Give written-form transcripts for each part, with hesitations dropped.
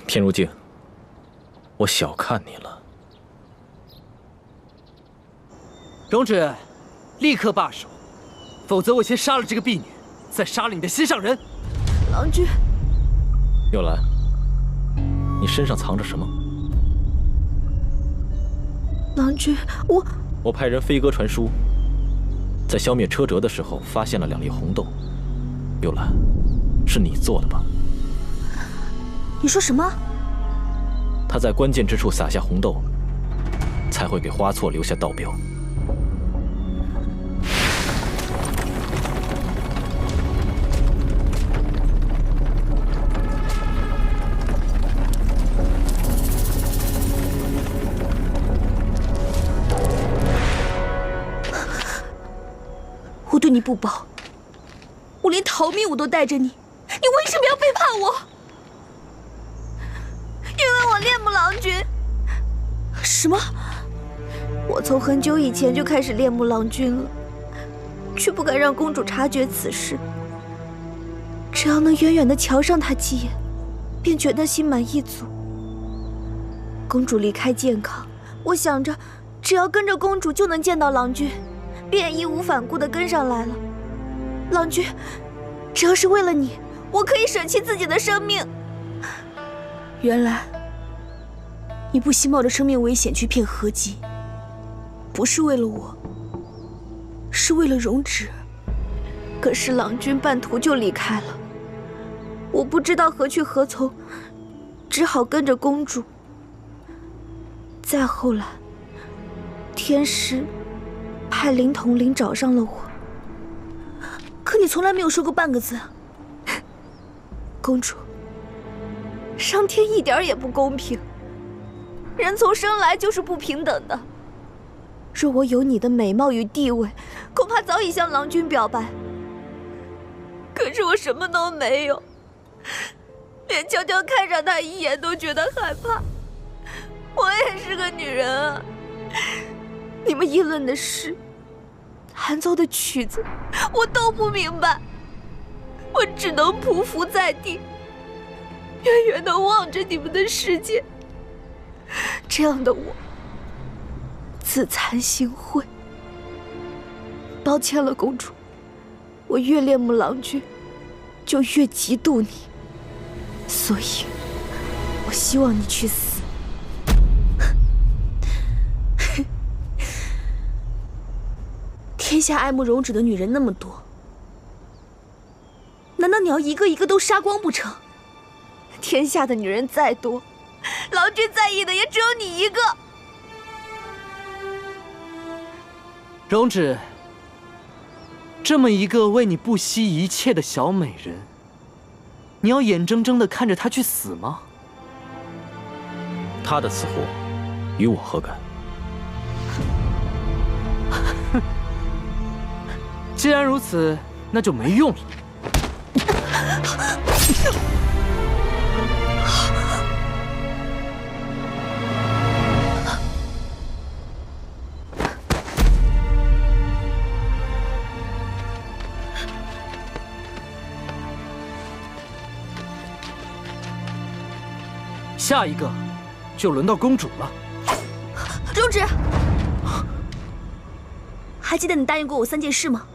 田如镜，我小看你了。容止，立刻罢手，否则我先杀了这个婢女，再杀了你的心上人。郎君，幽兰，你身上藏着什么？郎君，我派人飞鸽传书，在消灭车辙的时候发现了2粒红豆。幽兰，是你做的吧？你说什么？他在关键之处撒下红豆，才会给花错留下道标。我对你不薄，我连逃命我都带着你，你为什么要背叛我？因为我恋慕郎君。什么？我从很久以前就开始恋慕郎君了，却不敢让公主察觉此事。只要能远远地瞧上他几眼，便觉得心满意足。公主离开健康，我想着只要跟着公主就能见到郎君，便义无反顾地跟上来了。郎君，只要是为了你，我可以舍弃自己的生命。原来你不惜冒着生命危险去骗何姬，不是为了我，是为了容止。可是郎君半途就离开了，我不知道何去何从，只好跟着公主。再后来，天师派林统领找上了我，可你从来没有说过半个字。公主，上天一点也不公平，人从生来就是不平等的。若我有你的美貌与地位，恐怕早已向郎君表白。可是我什么都没有，连悄悄看上他一眼都觉得害怕。我也是个女人啊，你们议论的诗，弹奏的曲子，我都不明白，我只能匍匐在地，远远地望着你们的世界。这样的我，自惭形秽。抱歉了，公主，我越恋慕郎君，就越嫉妒你，所以，我希望你去死。天下爱慕容止的女人那么多，难道你要一个一个都杀光不成？天下的女人再多，郎君在意的也只有你一个。容止，这么一个为你不惜一切的小美人，你要眼睁睁地看着她去死吗？他的死活与我何干？既然如此，那就没用了。下一个就轮到公主了。容止，还记得你答应过我3件事吗？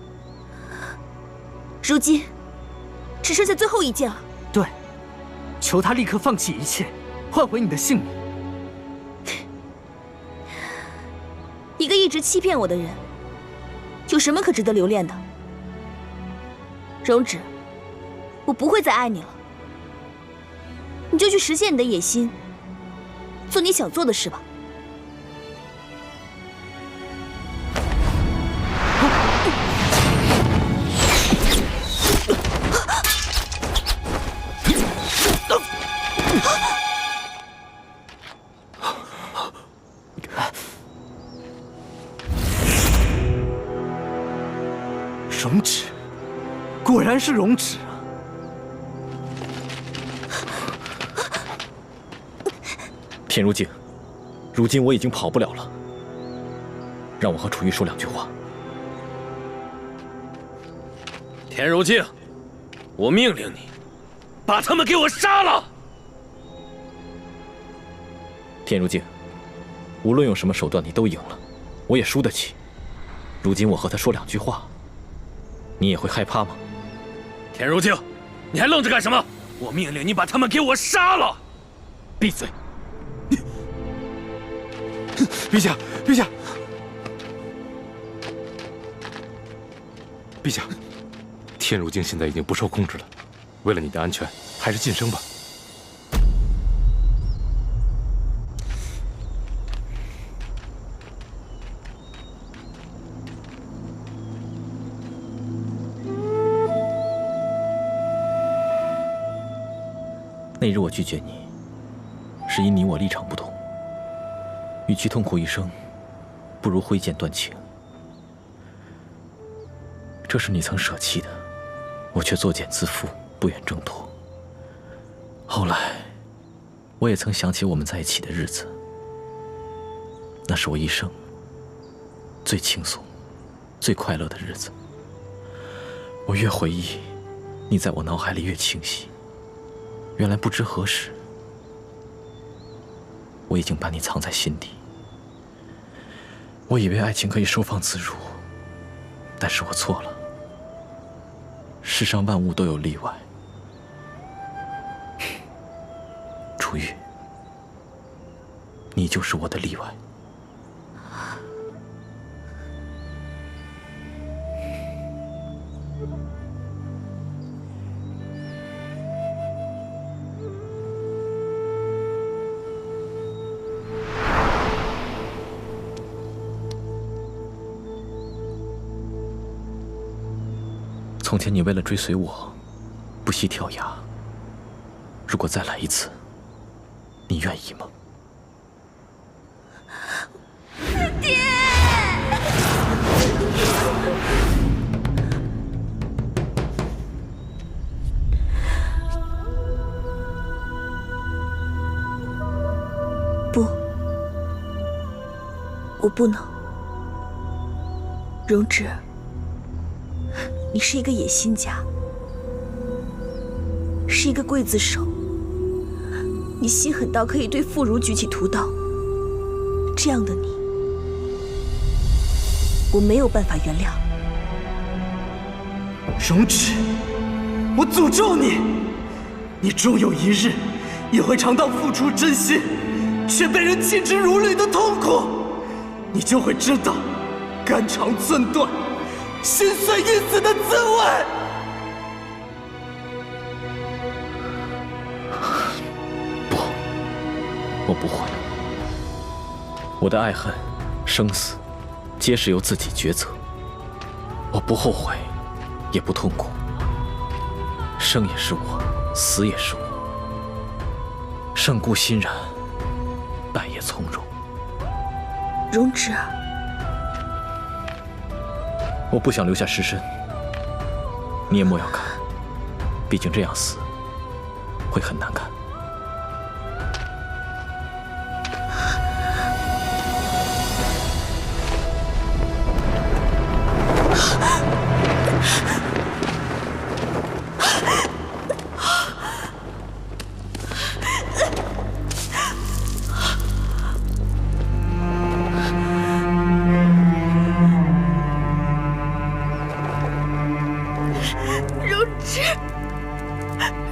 如今只剩下最后1件了。对，求他立刻放弃一切，换回你的性命。一个一直欺骗我的人，有什么可值得留恋的？容止，我不会再爱你了，你就去实现你的野心，做你想做的事吧。容止，果然是容止啊！田如镜，如今我已经跑不了了，让我和楚玉说2句话。田如镜，我命令你，把他们给我杀了！田如镜，无论用什么手段，你都赢了，我也输得起。如今我和他说2句话，你也会害怕吗？田如镜，你还愣着干什么？我命令你把他们给我杀了！闭嘴！陛下，陛下，陛下，田如镜现在已经不受控制了，为了你的安全，还是噤声吧。那日我拒绝你，是因你我立场不同。与其痛苦一生，不如挥剑断情。这是你曾舍弃的，我却作茧自缚，不愿挣脱。后来，我也曾想起我们在一起的日子，那是我一生最轻松、最快乐的日子。我越回忆，你在我脑海里越清晰。原来不知何时，我已经把你藏在心底。我以为爱情可以收放自如，但是我错了。世上万物都有例外，楚玉，你就是我的例外。从前你为了追随我，不惜跳崖。如果再来一次，你愿意吗？爹！不，我不能。荣止。你是一个野心家，是一个刽子手，你心狠到可以对妇孺举起屠刀，这样的你，我没有办法原谅。荣止，我诅咒你，你终有一日也会尝到付出真心却被人弃之如履的痛苦，你就会知道肝肠寸断、心碎欲死的滋味。不，我不会。我的爱恨、生死，皆是由自己抉择。我不后悔，也不痛苦。生也是我，死也是我。胜固欣然，败也从容。荣止，我不想留下尸身，你也莫要看，毕竟这样死会很难看。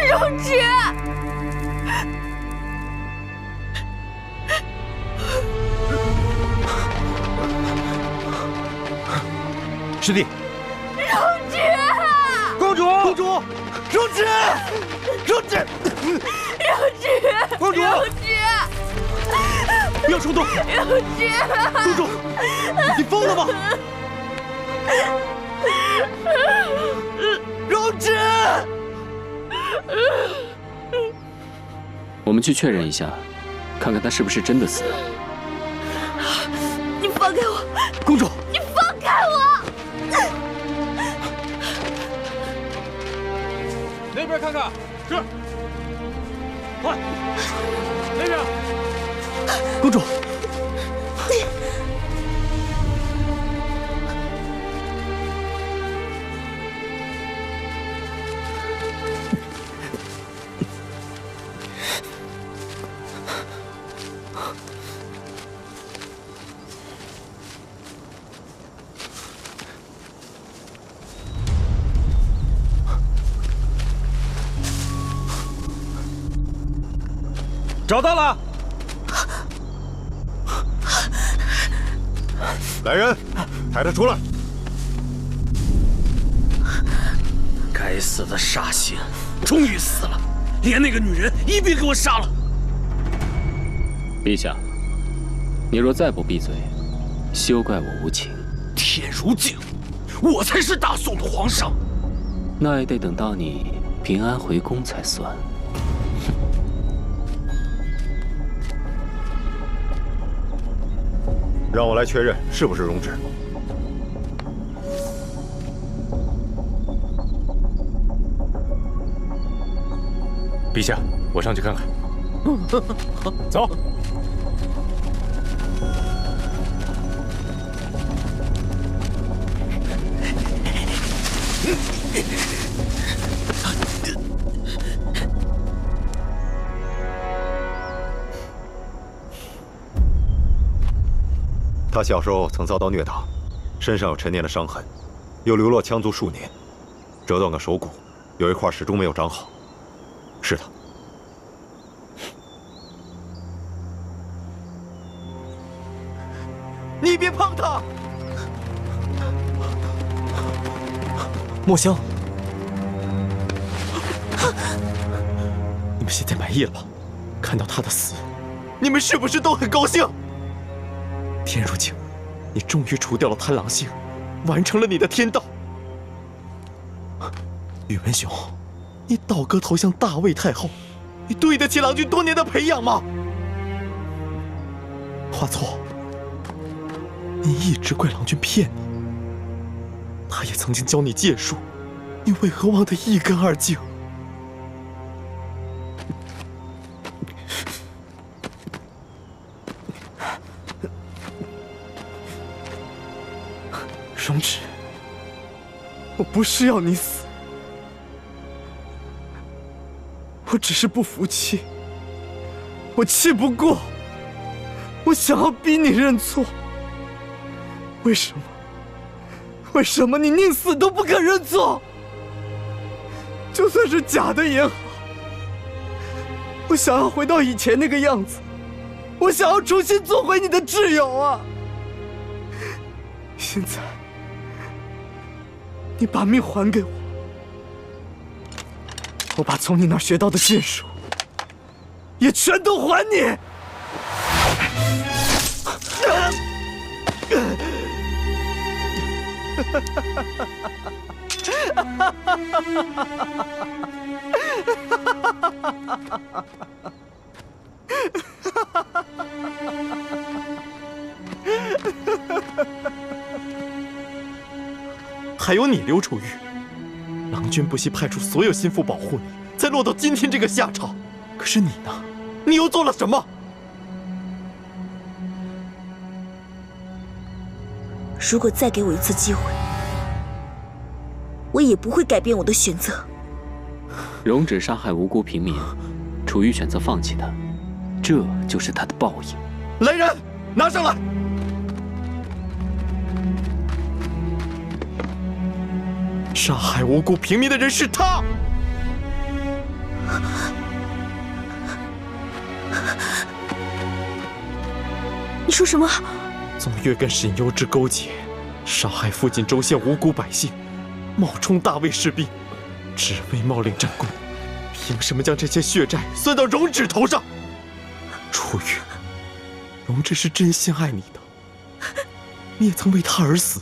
荣止，师弟，荣止，公主，公主，荣止，荣止，荣止，公主，荣止，不要冲动，荣止，公主，你疯了吗？荣止。我们去确认一下，看看他是不是真的死了。你放开我，公主！你放开我！那边看看，是，快，那边。公主。找到了。来人，抬他出来！该死的煞星，终于死了，连那个女人一并给我杀了。陛下，你若再不闭嘴，休怪我无情。天如镜，我才是大宋的皇上。那也得等到你平安回宫才算。让我来确认是不是容止。陛下，我上去看看。走。他小时候曾遭到虐打，身上有陈年的伤痕，又流落羌族数年，折断个手骨，有一块始终没有长好。是他。你别碰他！墨香，你们现在满意了吧？看到他的死，你们是不是都很高兴？天如镜，你终于除掉了贪狼星，完成了你的天道。宇文雄，你倒戈投向大魏太后，你对得起郎君多年的培养吗？华错，你一直怪郎君骗你，他也曾经教你剑术，你为何忘得一干二净？容止，我不是要你死，我只是不服气，我气不过，我想要逼你认错。为什么？为什么你宁死都不肯认错？就算是假的也好，我想要回到以前那个样子，我想要重新做回你的挚友啊！现在，你把命还给我，我把从你那儿学到的剑术也全都还你。还有你，刘楚玉，郎君不惜派出所有心腹保护你，才落到今天这个下场。可是你呢？你又做了什么？如果再给我一次机会，我也不会改变我的选择。容止杀害无辜平民，楚玉选择放弃他，这就是他的报应。来人，拿上来！杀害无辜平民的人是他。你说什么？宗岳跟沈攸之勾结，杀害附近州县无辜百姓，冒充大魏士兵，只为冒领战功。凭什么将这些血债算到容止头上？楚玉，容止是真心爱你的，你也曾为他而死。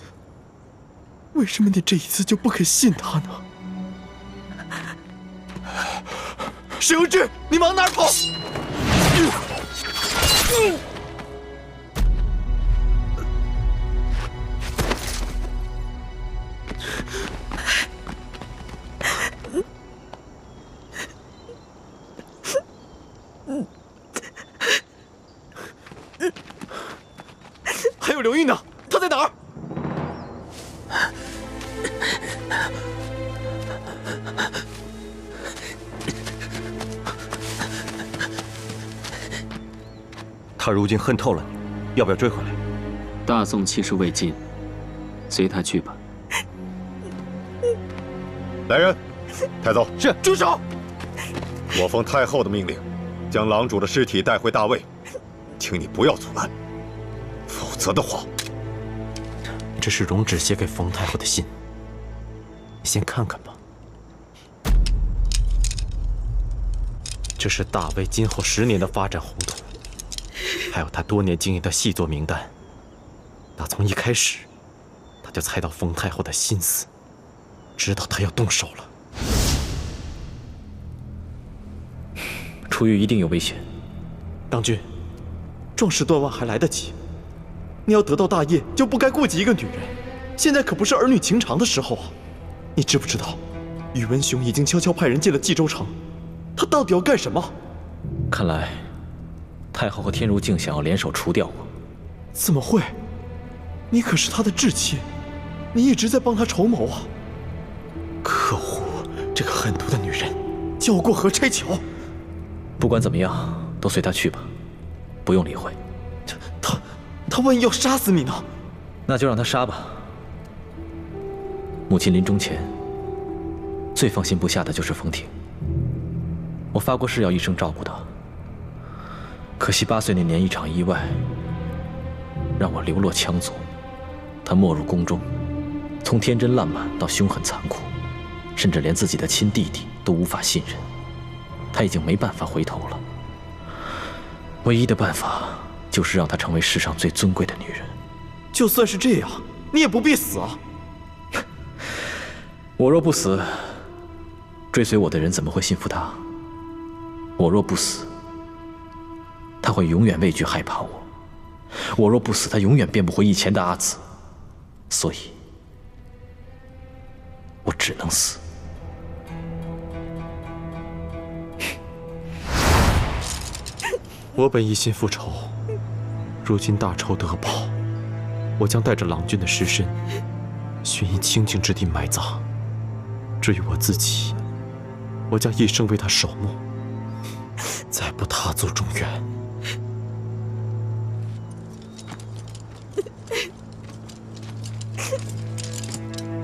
为什么你这一次就不肯信他呢？沈攸之，你往哪儿跑？还有刘玉呢？他在哪儿？他如今恨透了你，要不要追回来？大宋气势未尽，随他去吧。来人，带走。是，住手！我奉太后的命令，将狼主的尸体带回大魏，请你不要阻拦，否则的话，这是容止写给冯太后的信，你先看看吧。这是大魏今后10年的发展宏图，还有他多年经营的细作名单。打从一开始，他就猜到冯太后的心思，知道他要动手了。楚玉一定有危险。当君，壮士断腕还来得及，你要得到大业，就不该顾及一个女人。现在可不是儿女情长的时候啊！你知不知道，宇文雄已经悄悄派人进了冀州城，他到底要干什么？看来，太后和天如镜想要联手除掉我。怎么会？你可是他的至亲，你一直在帮他筹谋啊！可恶，这个狠毒的女人，叫我过河拆桥！不管怎么样，都随他去吧，不用理会。他万一要杀死你呢？那就让他杀吧。母亲临终前，最放心不下的就是冯婷。我发过誓要一生照顾她，可惜8岁那年一场意外，让我流落羌族。她没入宫中，从天真烂漫到凶狠残酷，甚至连自己的亲弟弟都无法信任。她已经没办法回头了。唯一的办法就是让她成为世上最尊贵的女人。就算是这样，你也不必死啊！我若不死，追随我的人怎么会信服他？我若不死，他会永远畏惧害怕我；我若不死，他永远变不回以前的阿紫。所以，我只能死。我本一心复仇，如今大仇得报，我将带着郎君的尸身，寻一清静之地埋葬。至于我自己，我将一生为他守墓，再不踏足中原。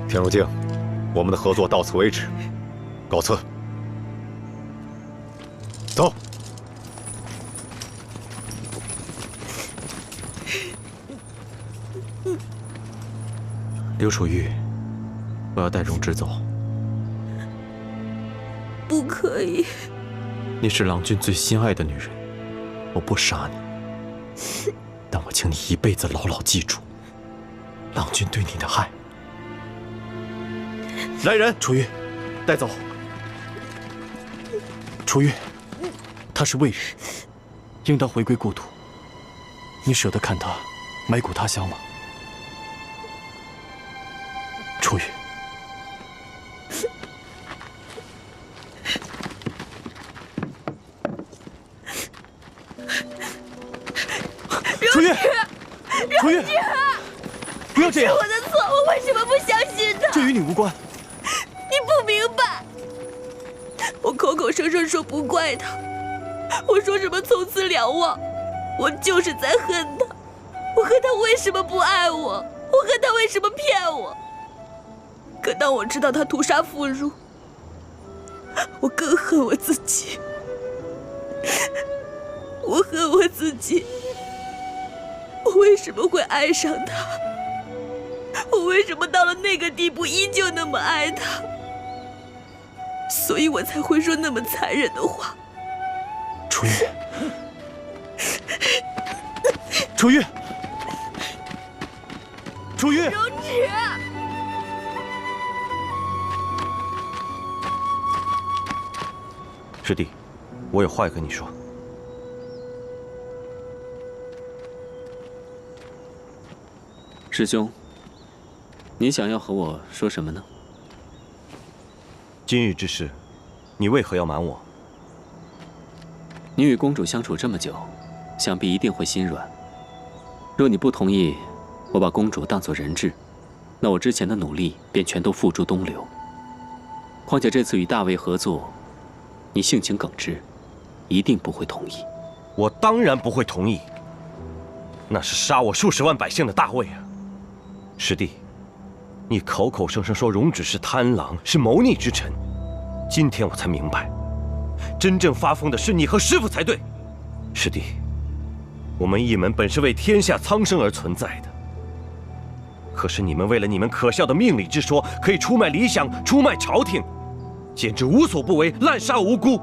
天如镜，我们的合作到此为止，告辞。走。刘楚玉，我要带容止走。不可以。你是郎君最心爱的女人，我不杀你，但我请你一辈子牢牢记住郎君对你的爱。来人，楚玉，带走。楚玉，他是魏人，应当回归故土。你舍得看他埋骨他乡吗？楚玉。楚玉，楚玉，不要这样！是我的错，我为什么不相信他？这与你无关。你不明白，我口口声声说不怪他，我说什么从此两忘，我就是在恨他。我恨他为什么不爱我，我恨他为什么骗我。可当我知道他屠杀妇孺，我更恨我自己。我恨我自己，我为什么会爱上他？我为什么到了那个地步依旧那么爱他？所以我才会说那么残忍的话。楚玉，楚玉，楚玉，容止！师弟，我有话要跟你说。师兄，你想要和我说什么呢？今日之事，你为何要瞒我？你与公主相处这么久，想必一定会心软。若你不同意我把公主当作人质，那我之前的努力便全都付诸东流。况且这次与大魏合作，你性情耿直，一定不会同意。我当然不会同意。那是杀我数十万百姓的大魏啊！师弟，你口口声声说容止是贪狼，是谋逆之臣，今天我才明白，真正发疯的是你和师傅才对。师弟，我们一门本是为天下苍生而存在的，可是你们为了你们可笑的命理之说，可以出卖理想，出卖朝廷，简直无所不为，滥杀无辜。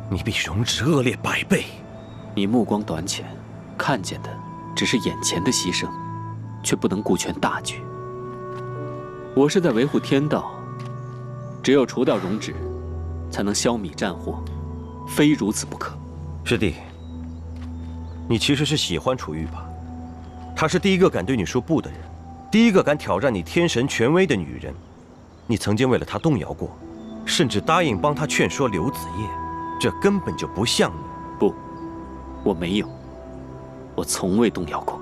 你比荣止恶劣100倍。你目光短浅，看见的只是眼前的牺牲，却不能顾全大局。我是在维护天道，只有除掉荣止，才能消弭战祸，非如此不可。师弟，你其实是喜欢楚玉吧？她是第一个敢对你说不的人，第一个敢挑战你天神权威的女人。你曾经为了她动摇过，甚至答应帮她劝说刘子业，这根本就不像你。不，我没有，我从未动摇过。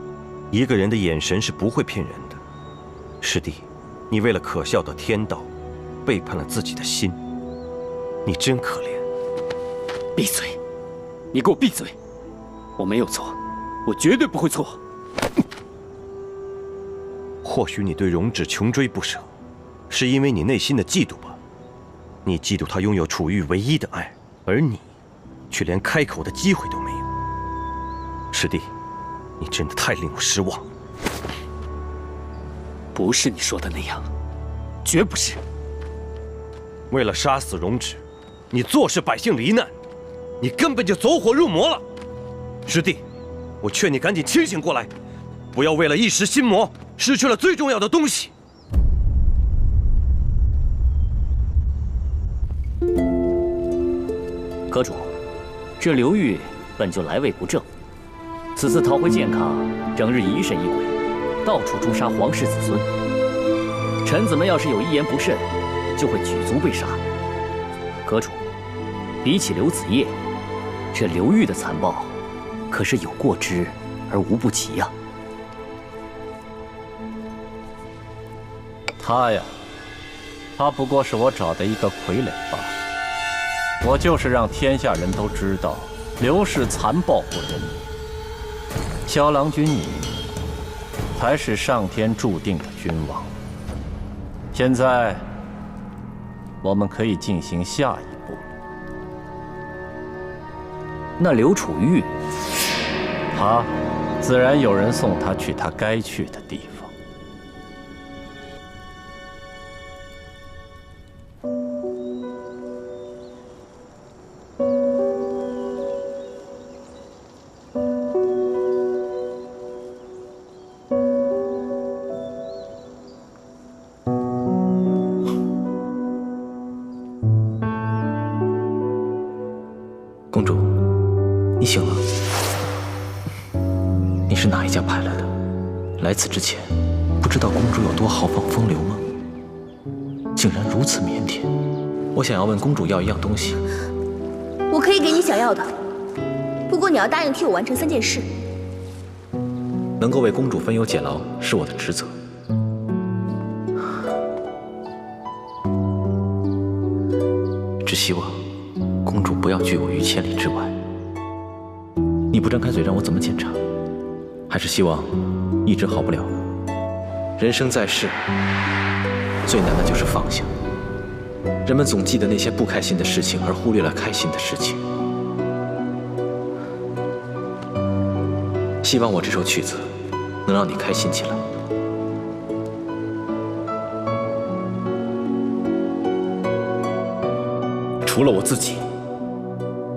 一个人的眼神是不会骗人的。师弟，你为了可笑的天道，背叛了自己的心，你真可怜。闭嘴！你给我闭嘴！我没有错，我绝对不会错。或许你对荣止穷追不舍，是因为你内心的嫉妒吧？你嫉妒他拥有楚玉唯一的爱，而你却连开口的机会都没有。师弟，你真的太令我失望。不是你说的那样，绝不是。为了杀死荣止，你坐视百姓罹难，你根本就走火入魔了。师弟，我劝你赶紧清醒过来，不要为了一时心魔，失去了最重要的东西。阁主，这刘裕本就来位不正，此次逃回健康，整日疑神疑鬼，到处诛杀皇室子孙。臣子们要是有一言不慎，就会举族被杀。阁主，比起刘子业，这刘裕的残暴，可是有过之而无不及呀。他呀，他不过是我找的一个傀儡罢了。我就是让天下人都知道刘氏残暴不仁，萧郎君你才是上天注定的君王。现在我们可以进行下一步。那刘楚玉，他自然有人送他去他该去的地方。公主，你醒了。你是哪一家派来的？来此之前，不知道公主有多豪放风流吗？竟然如此腼腆。我想要问公主要一样东西。我可以给你想要的，不过你要答应替我完成3件事。能够为公主分忧解劳是我的职责。只希望公主不要拒我于千里之外。你不张开嘴让我怎么检查？还是希望一直好不了？人生在世，最难的就是放下。人们总记得那些不开心的事情，而忽略了开心的事情。希望我这首曲子能让你开心起来。除了我自己，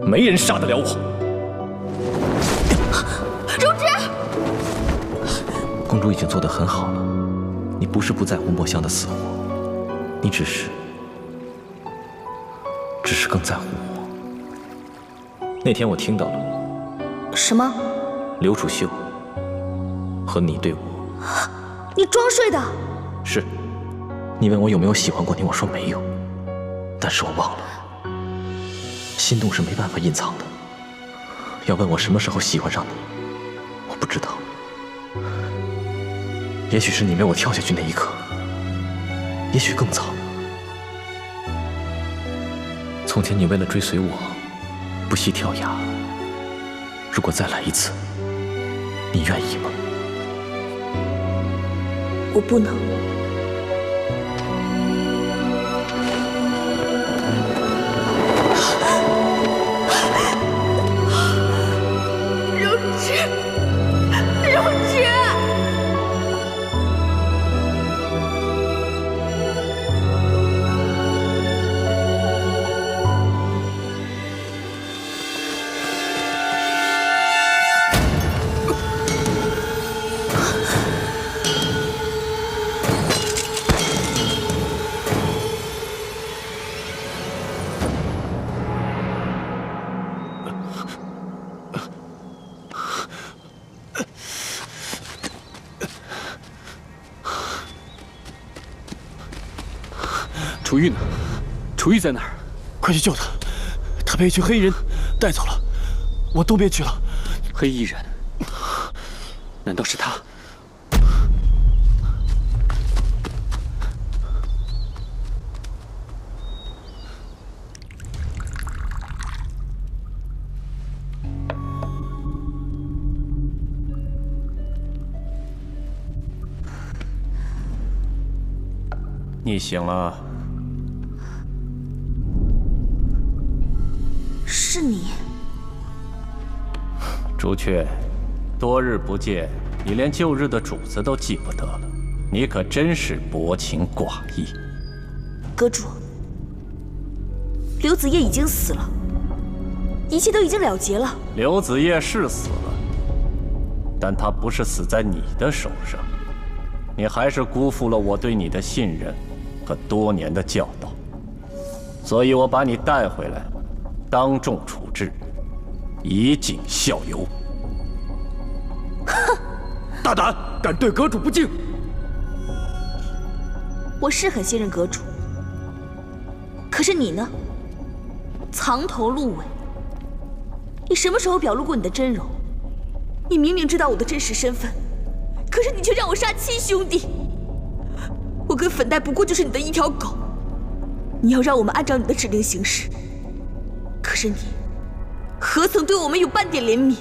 没人杀得了我。荣止，公主已经做得很好了，你不是不在乎墨香的死活，你只是更在乎我。那天我听到了什么？刘楚秀和你对我，你装睡的？是。你问我有没有喜欢过你，我说没有，但是我忘了。心动是没办法隐藏的。要问我什么时候喜欢上你，我不知道。也许是你为我跳下去那一刻，也许更早。从前你为了追随我，不惜跳崖。如果再来一次，你愿意吗？我不能。楚玉呢？楚玉在哪儿？快去救他！他被一群黑衣人带走了，往东边去了。黑衣人？难道是他？你醒了。是你，朱雀，多日不见，你连旧日的主子都记不得了，你可真是薄情寡义。阁主，刘子业已经死了，一切都已经了结了。刘子业是死了，但他不是死在你的手上，你还是辜负了我对你的信任和多年的教导，所以我把你带回来，当众处置，以儆效尤。哼！大胆，敢对阁主不敬！我是很信任阁主，可是你呢？藏头露尾，你什么时候表露过你的真容？你明明知道我的真实身份，可是你却让我杀亲兄弟。我跟粉黛不过就是你的一条狗，你要让我们按照你的指令行事，可是你何曾对我们有半点怜悯？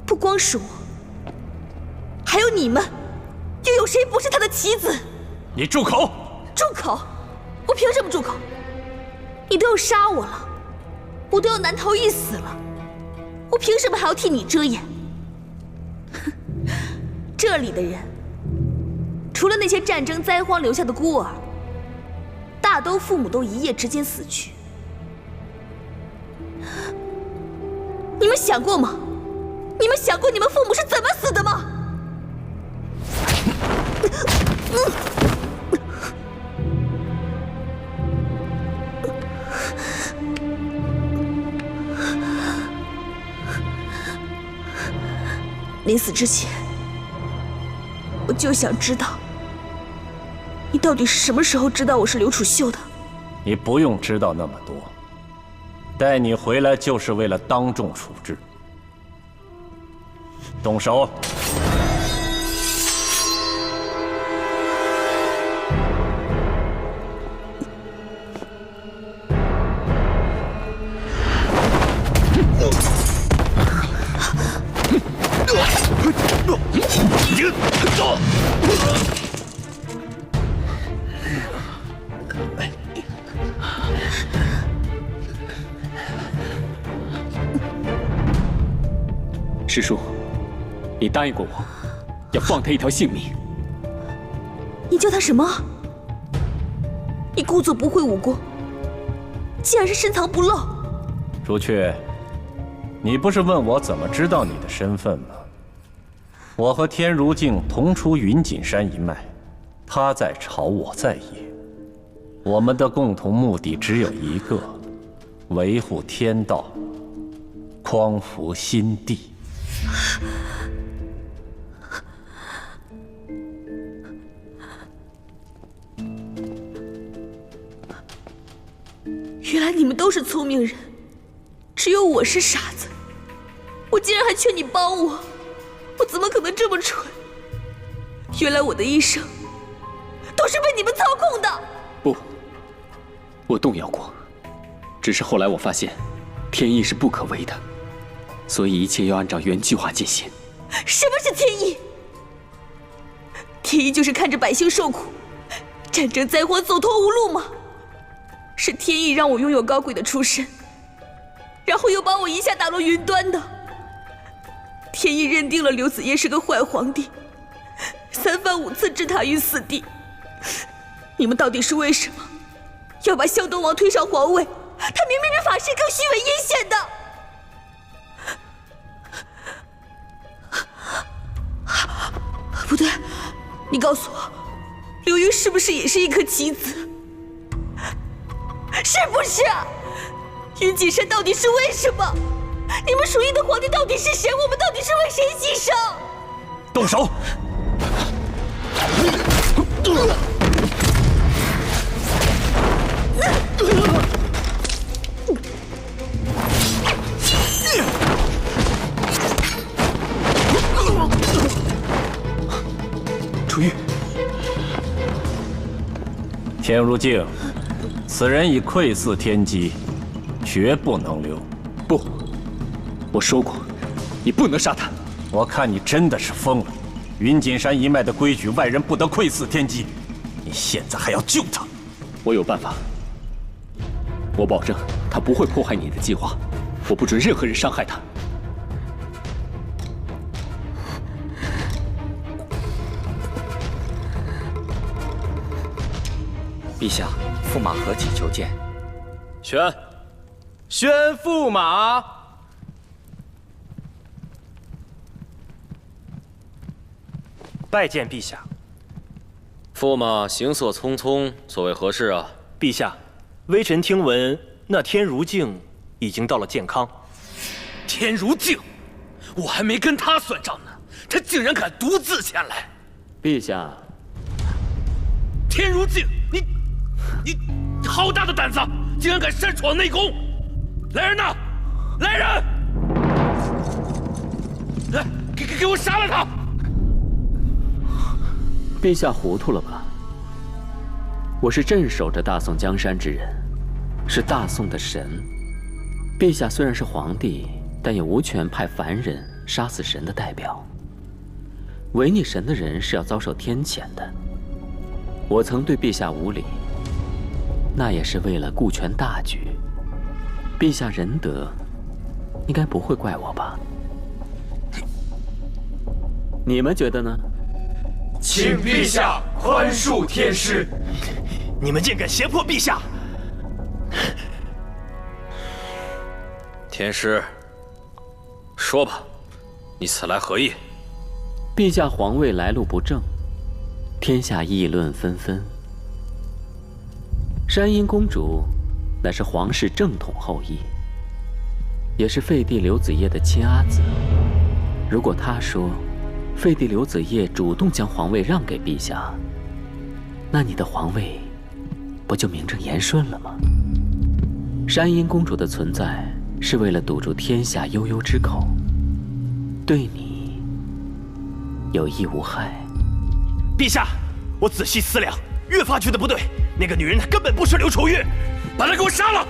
不光是我，还有你们，又有谁不是他的棋子？你住口！住口！我凭什么住口？你都要杀我了，我都要难逃一死了，我凭什么还要替你遮掩？哼，这里的人，除了那些战争灾荒留下的孤儿，大都父母都一夜之间死去。你们想过吗？你们想过你们父母是怎么死的吗？临死之前，我就想知道，你到底是什么时候知道我是刘楚秀的？你不用知道那么多，带你回来就是为了当众处置。动手！师叔，你答应过我，要放他一条性命。你叫他什么？你故作不会武功，竟然是深藏不露。朱雀，你不是问我怎么知道你的身份吗？我和天如镜同出云锦山一脉，他在朝，我在野，我们的共同目的只有一个：维护天道，匡扶心地。原来你们都是聪明人，只有我是傻子。我竟然还劝你帮我，我怎么可能这么蠢？原来我的一生都是被你们操控的。不，我动摇过，只是后来我发现，天意是不可违的，所以一切要按照原计划进行。什么是天意？天意就是看着百姓受苦，战争灾荒走投无路吗？是天意让我拥有高贵的出身，然后又把我一下打落云端的。天意认定了刘子业是个坏皇帝，3番5次置他于死地。你们到底是为什么要把萧东王推上皇位？他明明比法师更虚伪阴险的。不对，你告诉我，刘玉是不是也是一颗棋子？是不是？云锦山到底是为什么？你们属意的皇帝到底是谁？我们到底是为谁牺牲？动手！天如镜，此人已窥伺天机，绝不能留。不，我说过，你不能杀他。我看你真的是疯了。云锦山一脉的规矩，外人不得窥伺天机。你现在还要救他？我有办法。我保证，他不会破坏你的计划。我不准任何人伤害他。陛下，驸马何急求见？宣驸马。拜见陛下。驸马行色匆匆，所为何事啊？陛下，微臣听闻那天如镜已经到了健康。天如镜，我还没跟他算账呢，他竟然敢独自前来。陛下，天如镜，你好大的胆子，竟然敢擅闯内宫！来人呐，来人！来，给我杀了他！陛下糊涂了吧？我是镇守着大宋江山之人，是大宋的神。陛下虽然是皇帝，但也无权派凡人杀死神的代表。违逆神的人是要遭受天谴的。我曾对陛下无礼，那也是为了顾全大局。陛下仁德，应该不会怪我吧？你们觉得呢？请陛下宽恕天师。你们竟敢胁迫陛下！天师，说吧，你此来何意？陛下皇位来路不正，天下议论纷纷。山阴公主乃是皇室正统后裔，也是废帝刘子业的亲阿姊。如果她说废帝刘子业主动将皇位让给陛下，那你的皇位不就名正言顺了吗？山阴公主的存在是为了堵住天下悠悠之口，对你有益无害。陛下，我仔细思量，越发觉得不对。那个女人根本不是刘楚玉，把她给我杀了！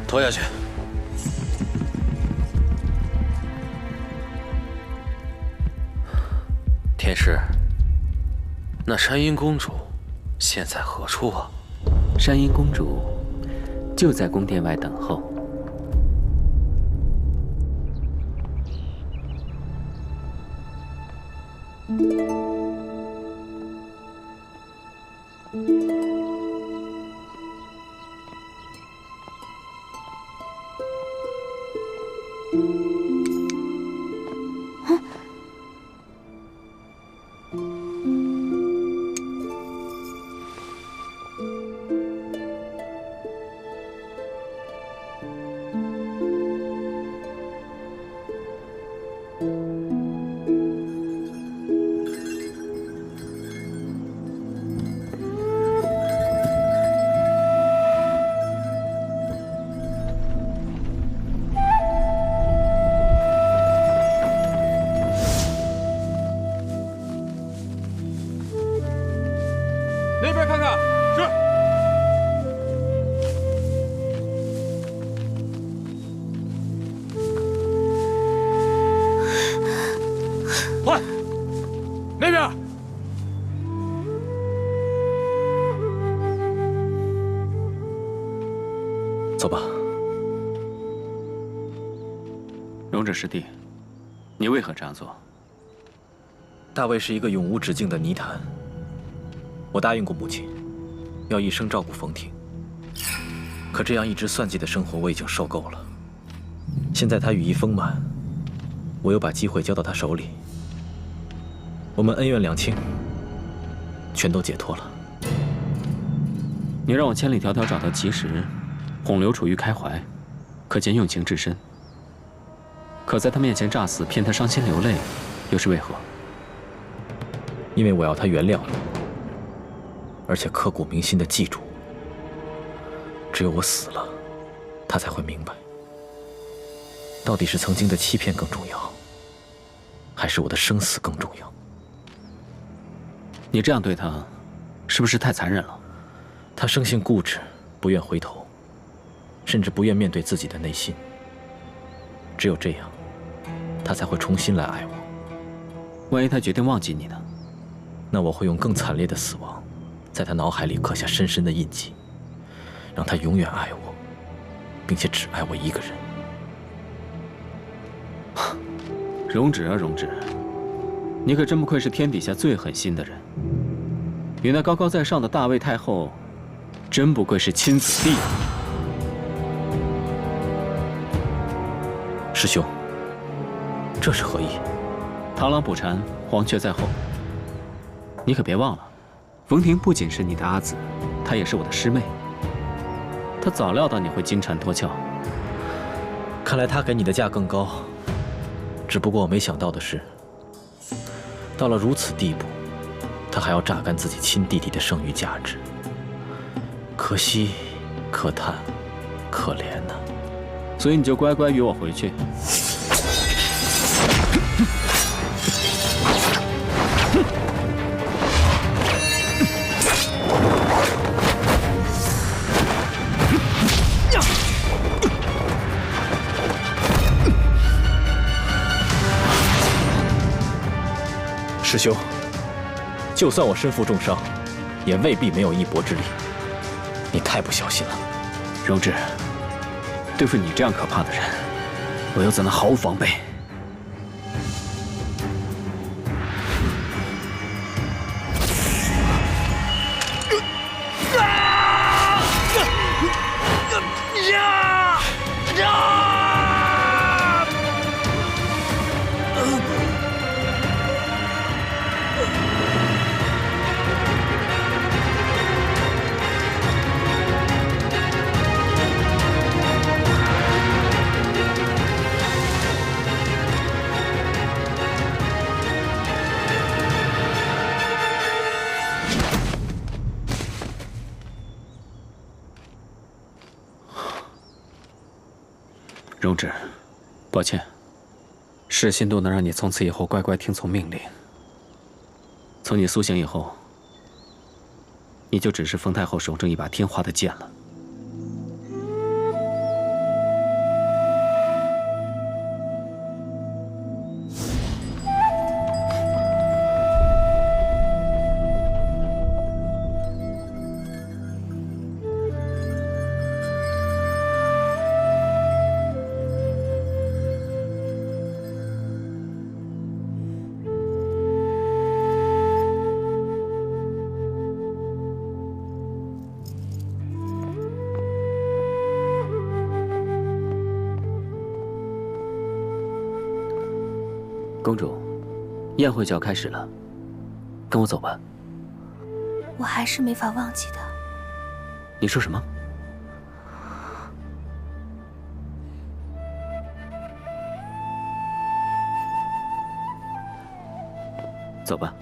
拖下去。天师，那山阴公主现在何处啊？山阴公主就在宫殿外等候。那边看看。是。快，那边。走吧。勇者师弟，你为何这样做？大卫是一个永无止境的泥潭。我答应过母亲，要一生照顾冯婷。可这样一直算计的生活我已经受够了。现在他羽翼丰满，我又把机会交到他手里，我们恩怨两清，全都解脱了。你让我千里迢迢找到奇石，哄刘楚玉开怀，可见用情至深。可在他面前诈死，骗他伤心流泪，又是为何？因为我要他原谅我。而且刻骨铭心地记住，只有我死了，他才会明白，到底是曾经的欺骗更重要，还是我的生死更重要。你这样对他，是不是太残忍了？他生性固执，不愿回头，甚至不愿面对自己的内心。只有这样，他才会重新来爱我。万一他决定忘记你呢？那我会用更惨烈的死亡，在他脑海里刻下深深的印记，让他永远爱我，并且只爱我一个人。容止啊，容止！你可真不愧是天底下最狠心的人。与那高高在上的大魏太后，真不愧是亲子弟。师兄，这是何意？螳螂捕蝉，黄雀在后。你可别忘了，冯婷不仅是你的阿紫，她也是我的师妹。她早料到你会金蝉脱壳。看来她给你的价更高。只不过我没想到的是，到了如此地步，她还要榨干自己亲弟弟的剩余价值。可惜，可叹，可怜呐。所以你就乖乖与我回去。师兄，就算我身负重伤，也未必没有一搏之力。你太不小心了，容止。对付你这样可怕的人，我又怎能毫无防备？容止，抱歉，噬心毒能让你从此以后乖乖听从命令。从你苏醒以后，你就只是冯太后手中一把天花的剑了。公主，宴会就要开始了，跟我走吧。我还是没法忘记的。你说什么？走吧。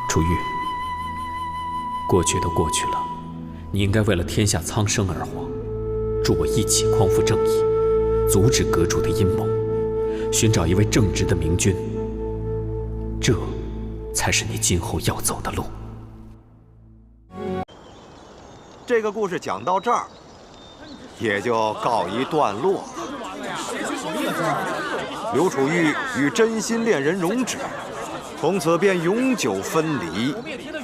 楚玉，过去都过去了，你应该为了天下苍生而活，助我一起匡扶正义，阻止阁主的阴谋，寻找一位正直的明君，这才是你今后要走的路。这个故事讲到这儿，也就告一段落。刘楚玉与真心恋人容止，从此便永久分离，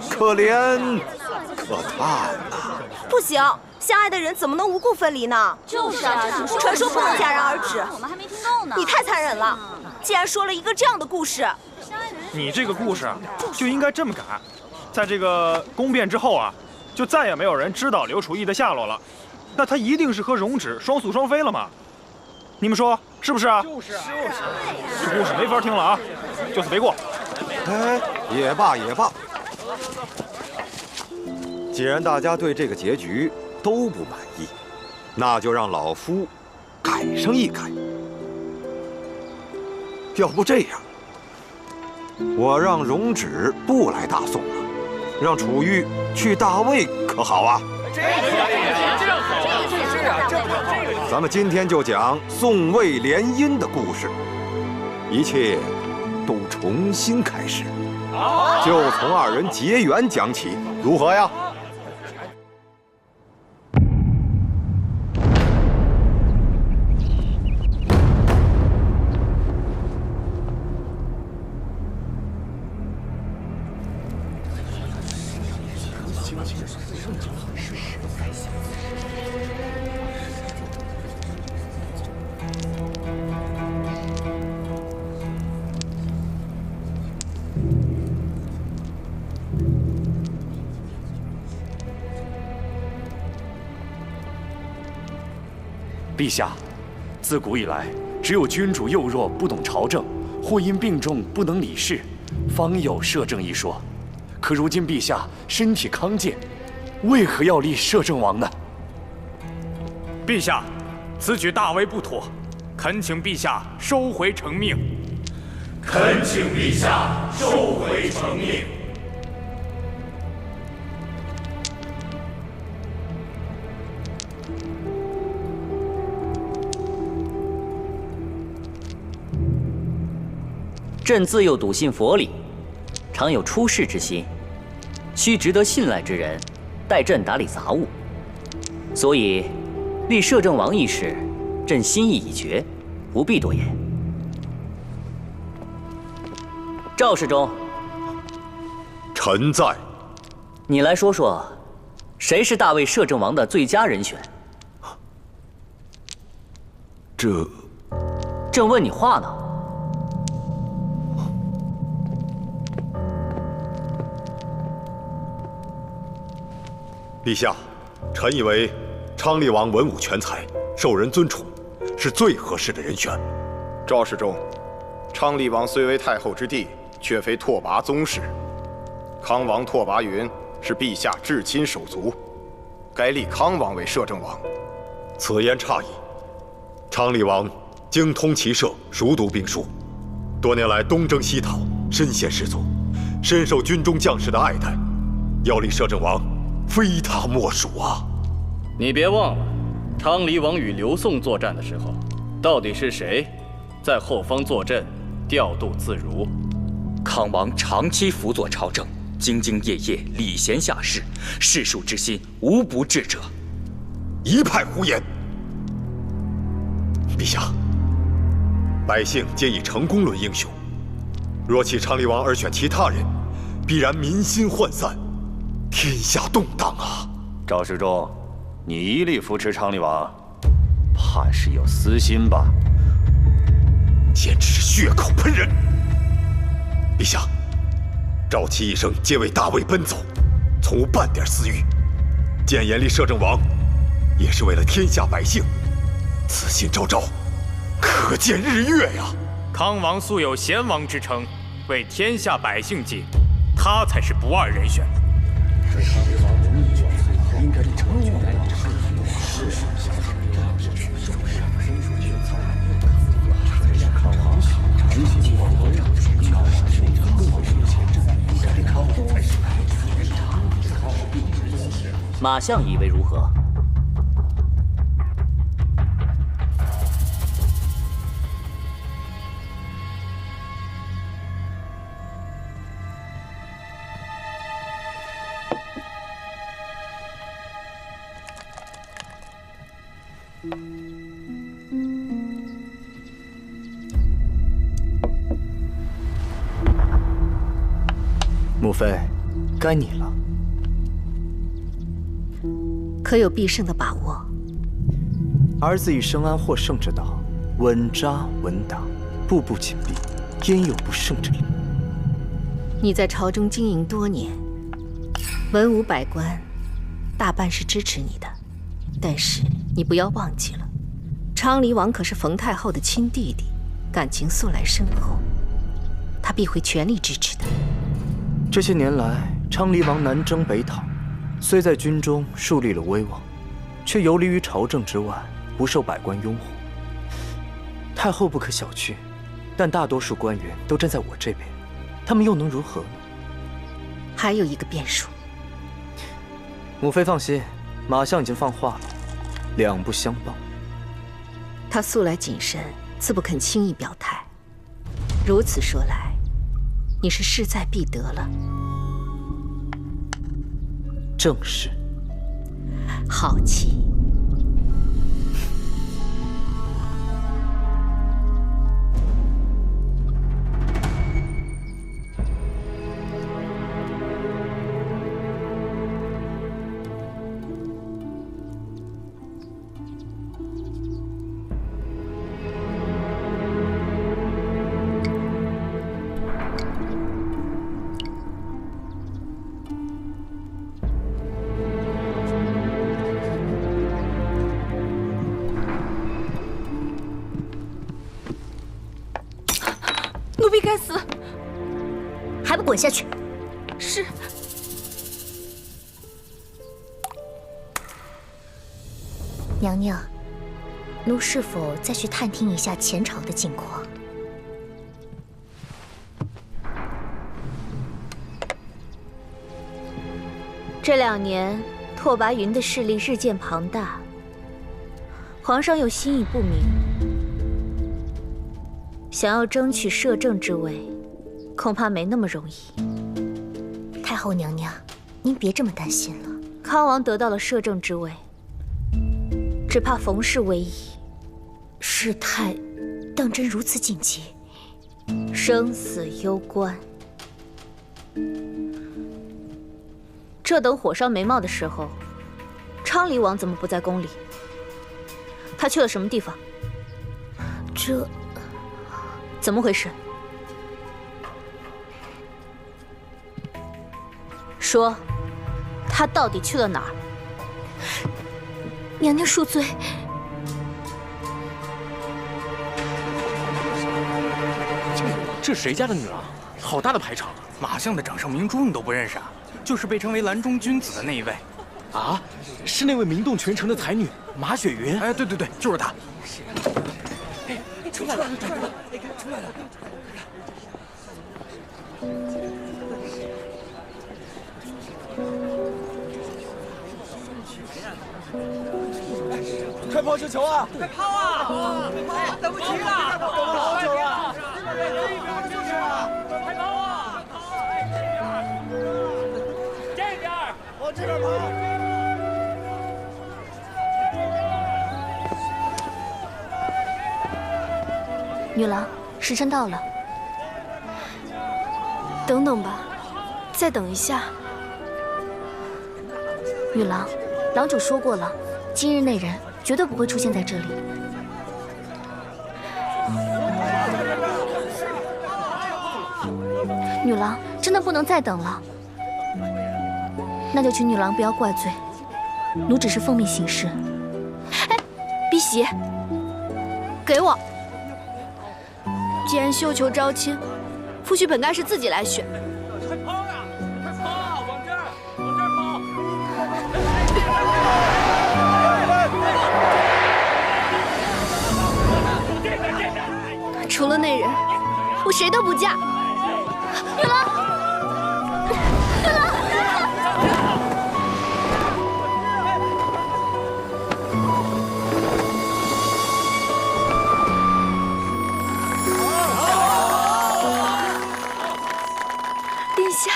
可怜可叹呐！不行，相爱的人怎么能无故分离呢？就是啊，传说不能戛然而止。我们还没听够呢。你太残忍了，竟然说了一个这样的故事。你这个故事就应该这么改，在这个宫变之后啊，就再也没有人知道刘楚义的下落了，那他一定是和容止双宿双飞了嘛？你们说是不是啊？就是啊，这故事没法听了啊，就此别过。哎，也罢也罢，既然大家对这个结局都不满意，那就让老夫改上一改。要不这样，我让容止不来大宋了，让楚玉去大魏，可好啊？咱们今天就讲宋魏联姻的故事，一切都重新开始，就从二人结缘讲起，如何呀？陛下，自古以来，只有君主幼弱不懂朝政，或因病重不能理事，方有摄政一说。可如今陛下身体康健，为何要立摄政王呢？陛下，此举大为不妥，恳请陛下收回成命。恳请陛下收回成命。朕自幼笃信佛理，常有出世之心，需值得信赖之人代朕打理杂务，所以立摄政王一事，朕心意已决，不必多言。赵世忠，臣在。你来说说，谁是大魏摄政王的最佳人选？朕问你话呢。陛下，臣以为昌黎王文武全才，受人尊崇，是最合适的人选。赵世忠，昌黎王虽为太后之弟，却非拓跋宗室。康王拓跋云是陛下至亲手足，该立康王为摄政王。此言差矣。昌黎王精通骑射，熟读兵书，多年来东征西讨，身先士卒，深受军中将士的爱戴。要立摄政王，非他莫属啊！你别忘了，昌黎王与刘宋作战的时候，到底是谁在后方坐镇，调度自如？康王长期辅佐朝政，兢兢业业，礼贤下士，士庶之心无不至者。一派胡言！陛下，百姓皆以成功论英雄，若弃昌黎王而选其他人，必然民心涣散，天下动荡啊！赵世忠，你一力扶持昌黎王，怕是有私心吧？简直是血口喷人！陛下，赵齐一生皆为大魏奔走，从无半点私欲。建言立摄政王，也是为了天下百姓。此心昭昭，可见日月呀！康王素有贤王之称，为天下百姓计，他才是不二人选。应该立成功的马相以为如何？母妃，该你了。可有必胜的把握？儿子以生安获胜之道，稳扎稳打，步步紧逼，焉有不胜之理？你在朝中经营多年，文武百官大半是支持你的，但是你不要忘记了，昌黎王可是冯太后的亲弟弟，感情素来深厚，他必会全力支持的。这些年来，昌黎王南征北讨，虽在军中树立了威望，却游离于朝政之外，不受百官拥护。太后不可小觑，但大多数官员都站在我这边，他们又能如何呢？还有一个变数。母妃放心，马相已经放话了，两不相报。他素来谨慎，自不肯轻易表态。如此说来，你是势在必得了。正是。好棋。奴婢该死，还不滚下去！是。娘娘，奴是否再去探听一下前朝的近况？这2年，拓跋云的势力日渐庞大，皇上又心意不明，想要争取摄政之位，恐怕没那么容易。太后娘娘，您别这么担心了。康王得到了摄政之位，只怕逢事危矣。事态当真如此紧急？生死攸关。这等火烧眉毛的时候，昌黎王怎么不在宫里？他去了什么地方？这怎么回事？说，他到底去了哪儿？娘娘恕罪。这谁家的女郎？好大的排场！马相的掌上明珠你都不认识啊？就是被称为蓝中君子的那一位。啊，是那位名动全城的才女马雪云。哎，对对对，就是她。哎，出来了，出来了，出来了！快抛绣球啊！快抛啊！哎，等不及了，等了好久了。就是啊，快抛啊！这边，往这边跑。女郎，时辰到了。等等吧，再等一下。女郎，郎主说过了，今日那人绝对不会出现在这里。女郎，真的不能再等了。那就请女郎不要怪罪，奴只是奉命行事。哎，碧玺，给我。既然绣球招亲，夫婿本该是自己来选。快抛呀！快抛啊！往这儿，往这儿跑。除了那人，我谁都不嫁。女郎，女郎。殿下，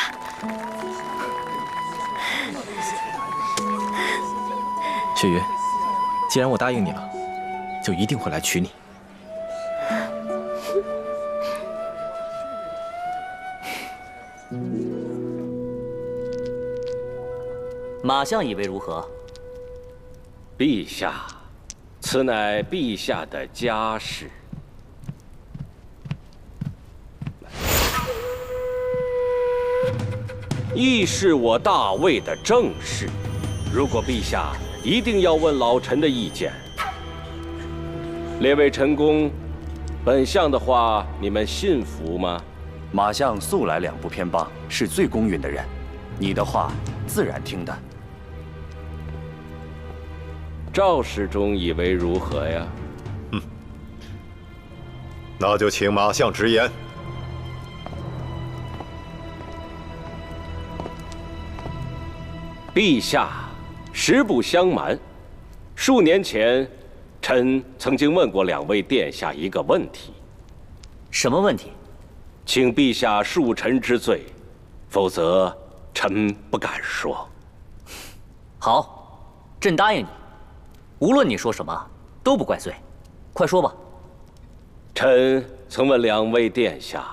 雪云，既然我答应你了，就一定会来娶你。马相以为如何？陛下，此乃陛下的家事。亦是我大魏的政事。如果陛下一定要问老臣的意见，列位臣工，本相的话你们信服吗？马相素来两不偏帮，是最公允的人，你的话自然听的。赵侍中以为如何呀？那就请马相直言。陛下，实不相瞒，数年前，臣曾经问过2位殿下一个问题。什么问题？请陛下恕臣之罪，否则臣不敢说。好，朕答应你，无论你说什么都不怪罪。快说吧。臣曾问2位殿下，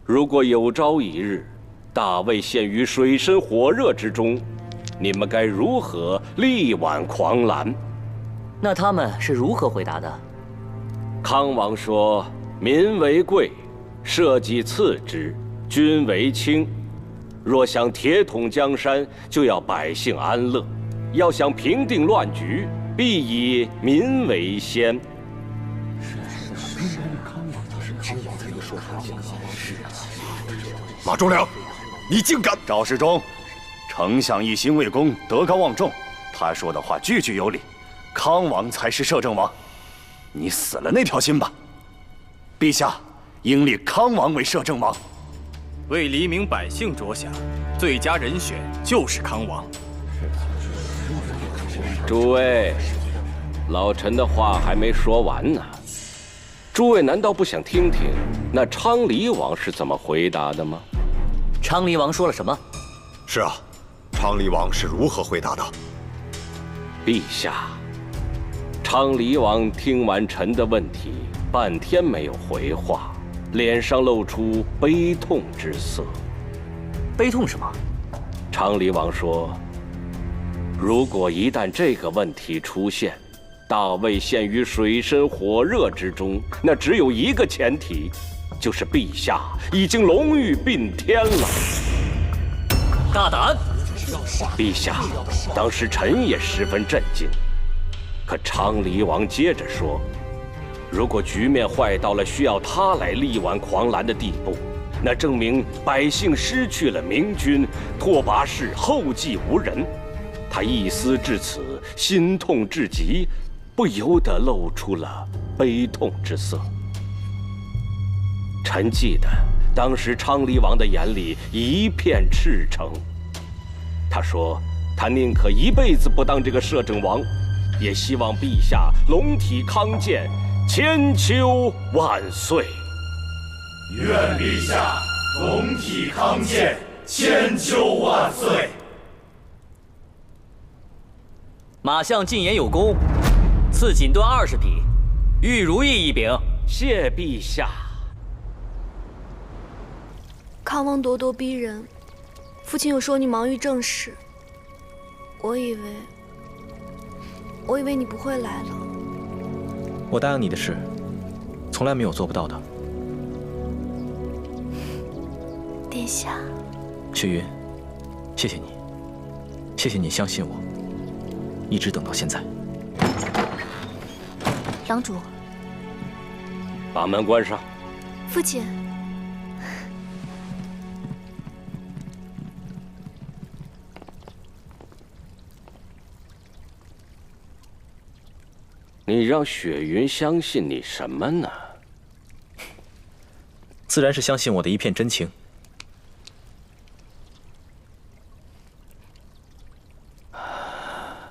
如果有朝一日，大魏陷于水深火热之中，你们该如何力挽狂澜？那他们是如何回答的？康王说：“民为贵，社稷次之，君为轻。若想铁统江山，就要百姓安乐；要想平定乱局，必以民为先。”马忠良，你竟敢！赵世忠，丞相一心为公，德高望重，他说的话句句有理。康王才是摄政王，你死了那条心吧。陛下应立康王为摄政王。为黎民百姓着想，最佳人选就是康王。诸位，老臣的话还没说完呢。诸位难道不想听听那昌黎王是怎么回答的吗？昌黎王说了什么？是啊，昌黎王是如何回答的？陛下，昌黎王听完臣的问题，半天没有回话，脸上露出悲痛之色。悲痛什么？昌黎王说：“如果一旦这个问题出现，大魏陷于水深火热之中，那只有一个前提，就是陛下已经龙玉并天了。”大胆！陛下，当时臣也十分震惊。可昌黎王接着说：“如果局面坏到了需要他来力挽狂澜的地步，那证明百姓失去了明君，拓跋氏后继无人。”他一思至此，心痛至极，不由得露出了悲痛之色。臣记得当时昌黎王的眼里一片赤诚，他说他宁可一辈子不当这个摄政王，也希望陛下龙体康健，千秋万岁。愿陛下龙体康健，千秋万岁。马相进言有功，赐锦缎20匹，玉如意1柄。谢陛下。康王咄咄逼人，父亲又说你忙于政事，我以为你不会来了。我答应你的事，从来没有做不到的。殿下，雪云，谢谢你，谢谢你相信我，一直等到现在。郎主，把门关上。父亲。你让雪云相信你什么呢？自然是相信我的一片真情。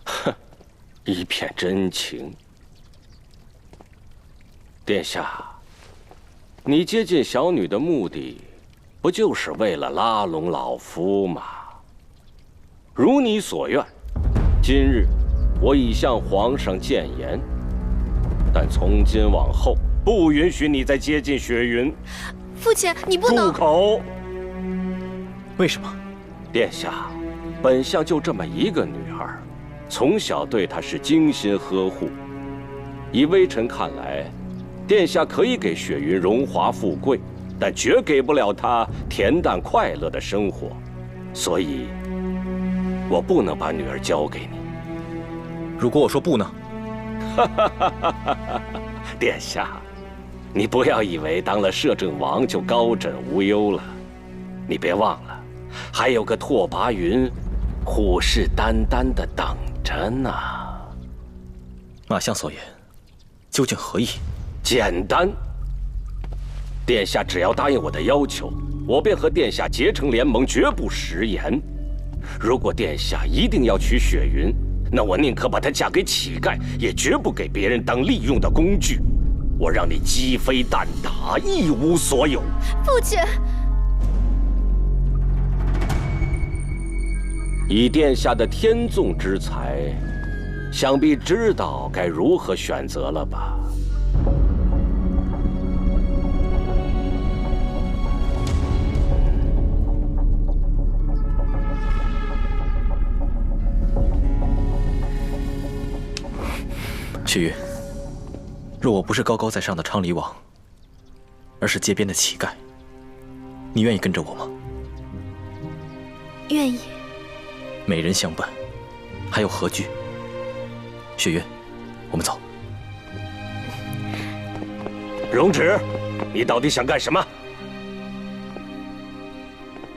哼，一片真情。殿下，你接近小女的目的，不就是为了拉拢老夫吗？如你所愿，今日我已向皇上谏言。但从今往后，不允许你再接近雪云。父亲，你不能。住口！为什么？殿下，本相就这么一个女儿，从小对她是精心呵护。以微臣看来，殿下可以给雪云荣华富贵，但绝给不了她恬淡快乐的生活。所以，我不能把女儿交给你。如果我说不呢？殿下，你不要以为当了摄政王就高枕无忧了。你别忘了，还有个拓跋云，虎视眈眈地等着呢。马相所言，究竟何意？简单。殿下只要答应我的要求，我便和殿下结成联盟，绝不食言。如果殿下一定要娶雪云，那我宁可把她嫁给乞丐，也绝不给别人当利用的工具。我让你鸡飞蛋打，一无所有。父亲，以殿下的天纵之才，想必知道该如何选择了吧？雪云，若我不是高高在上的昌黎王，而是街边的乞丐，你愿意跟着我吗？愿意。美人相伴，还有何惧？雪云，我们走。容止，你到底想干什么？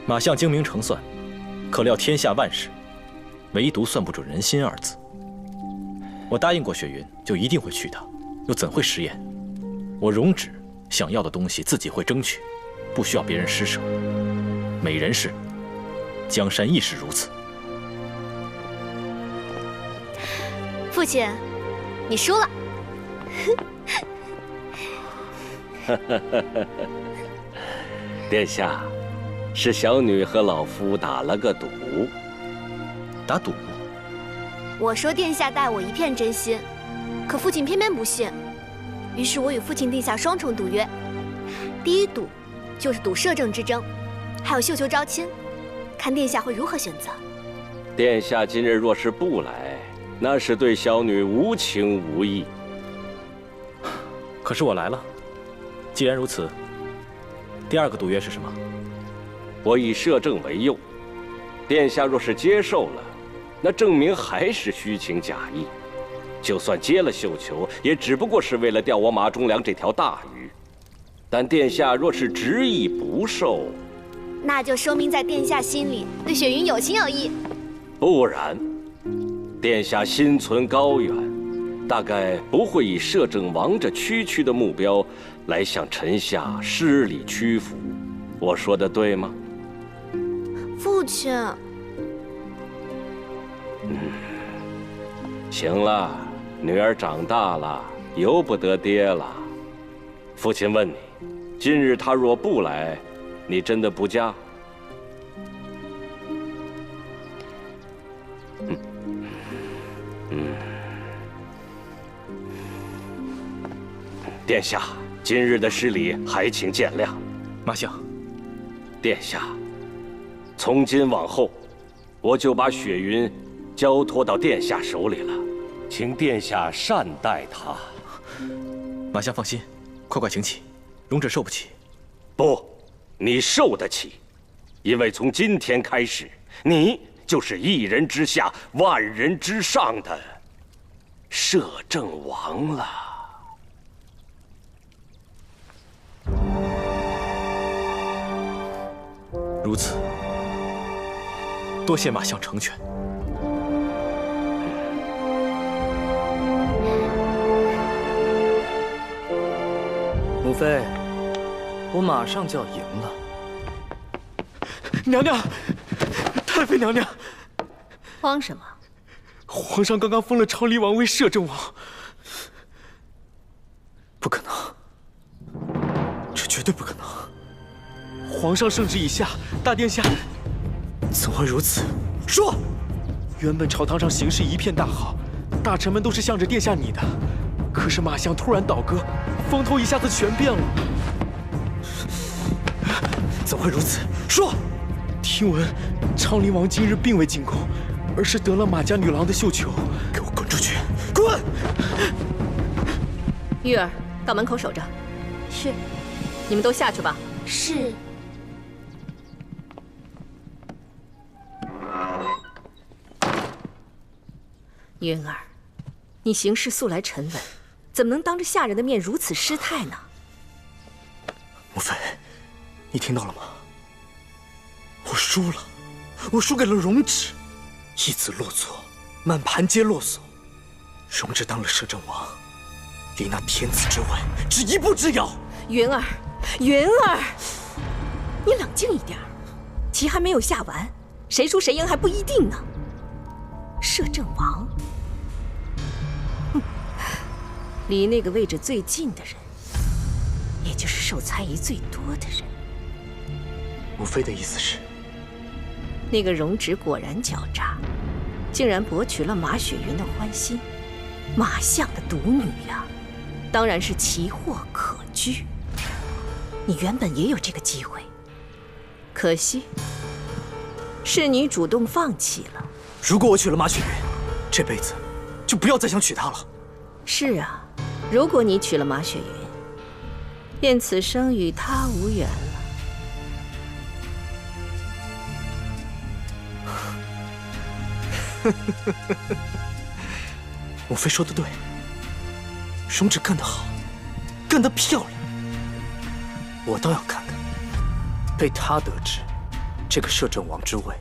马相精明成算，可料天下万事，唯独算不准人心二字。我答应过雪云，就一定会去的，又怎会食言？我容止想要的东西自己会争取，不需要别人施舍。美人是，江山亦是如此。父亲，你输了。殿下，是小女和老夫打了个赌。打赌？我说殿下待我一片真心，可父亲偏偏不信。于是我与父亲定下双重赌约。第一赌就是赌摄政之争，还有绣球招亲，看殿下会如何选择。殿下今日若是不来，那是对小女无情无义。可是我来了。既然如此，第二个赌约是什么？我以摄政为诱，殿下若是接受了，那证明还是虚情假意。就算接了绣球，也只不过是为了钓我马忠良这条大鱼。但殿下若是执意不受，那就说明在殿下心里对雪云有情有义。不然，殿下心存高远，大概不会以摄政王这区区的目标来向臣下施礼屈服。我说的对吗？父亲。行了，女儿长大了，由不得爹了。父亲问你，今日她若不来，你真的不嫁？殿下，今日的失礼还请见谅。马相，殿下，从今往后，我就把雪云交托到殿下手里了，请殿下善待她。马相放心，快快请起，容止受不起。不，你受得起，因为从今天开始，你就是一人之下，万人之上的摄政王了。如此，多谢马相成全。母妃，我马上就要赢了。娘娘，太妃娘娘，慌什么？皇上刚刚封了昌黎王为摄政王。不可能，这绝对不可能。皇上圣旨已下，大殿下怎会如此？说！原本朝堂上形势一片大好，大臣们都是向着殿下你的，可是马相突然倒戈，风头一下子全变了。怎会如此？说！听闻昌黎王今日并未进宫，而是得了马家女郎的绣球。给我滚出去！滚！玉儿，到门口守着。是。你们都下去吧。是。云儿，你行事素来沉稳，怎么能当着下人的面如此失态呢？母妃，你听到了吗？我输了，我输给了容止，一子落错，满盘皆落索。容止当了摄政王，离那天子之位只一步之遥。云儿，云儿，你冷静一点，棋还没有下完，谁输谁赢还不一定呢。摄政王，哼，离那个位置最近的人，也就是受猜疑最多的人。母妃的意思是，那个容止果然狡诈，竟然博取了马雪云的欢心。马相的独女呀，当然是奇货可居。你原本也有这个机会，可惜是你主动放弃了。如果我娶了马雪云，这辈子就不要再想娶她了。是啊，如果你娶了马雪云，便此生与她无缘了。母妃说的对，容止干得好，干得漂亮。我倒要看看，被他得知这个摄政王之位，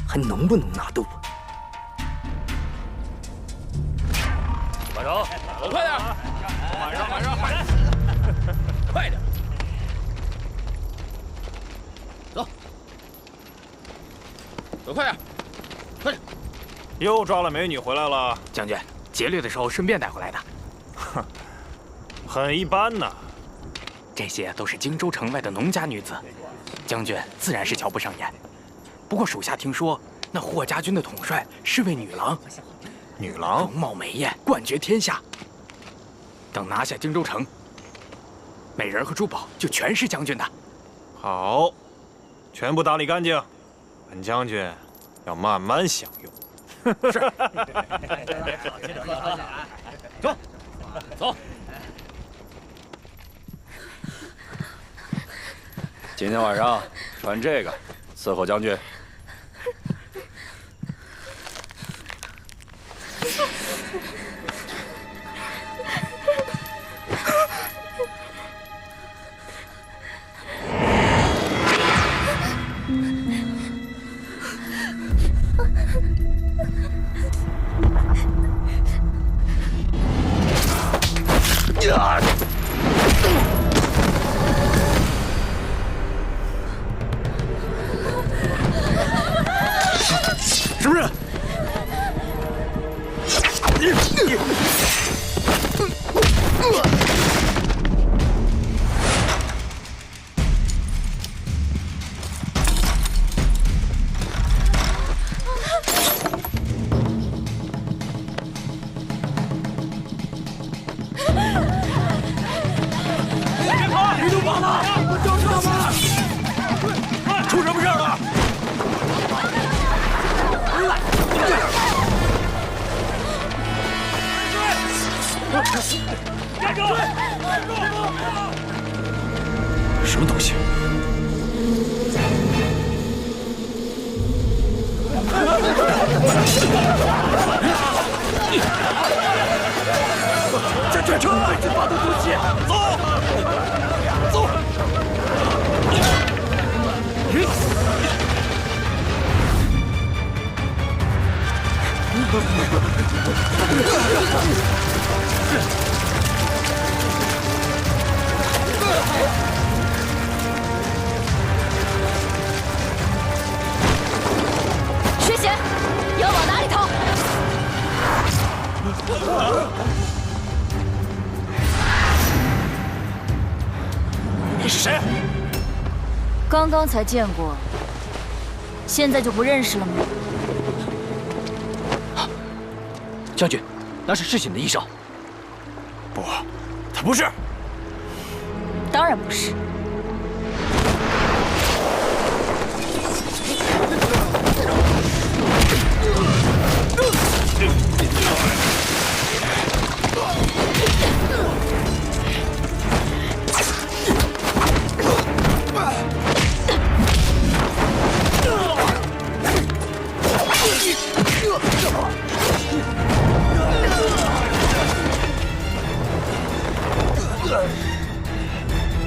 还能不能拿得稳。马成，走快点！马上，快点！走快点！快点！又抓了美女回来了，将军，劫掠的时候顺便带回来的。哼，很一般呐。这些都是荆州城外的农家女子，将军自然是瞧不上眼。不过属下听说，那霍家军的统帅是位女郎，女郎容貌美艳，冠绝天下。等拿下荆州城，美人和珠宝就全是将军的。好，全部打理干净，本将军要慢慢享用。是。走。今天晚上穿这个伺候将军。什么人？别跑！你都跑了，我就上吧！出什么事了？站住！什么东西？这全车被发动毒气，走！薛贤，要往哪里逃？你是谁？刚刚才见过，现在就不认识了吗？将军，那是世锦的医生。不，他不是。当然不是。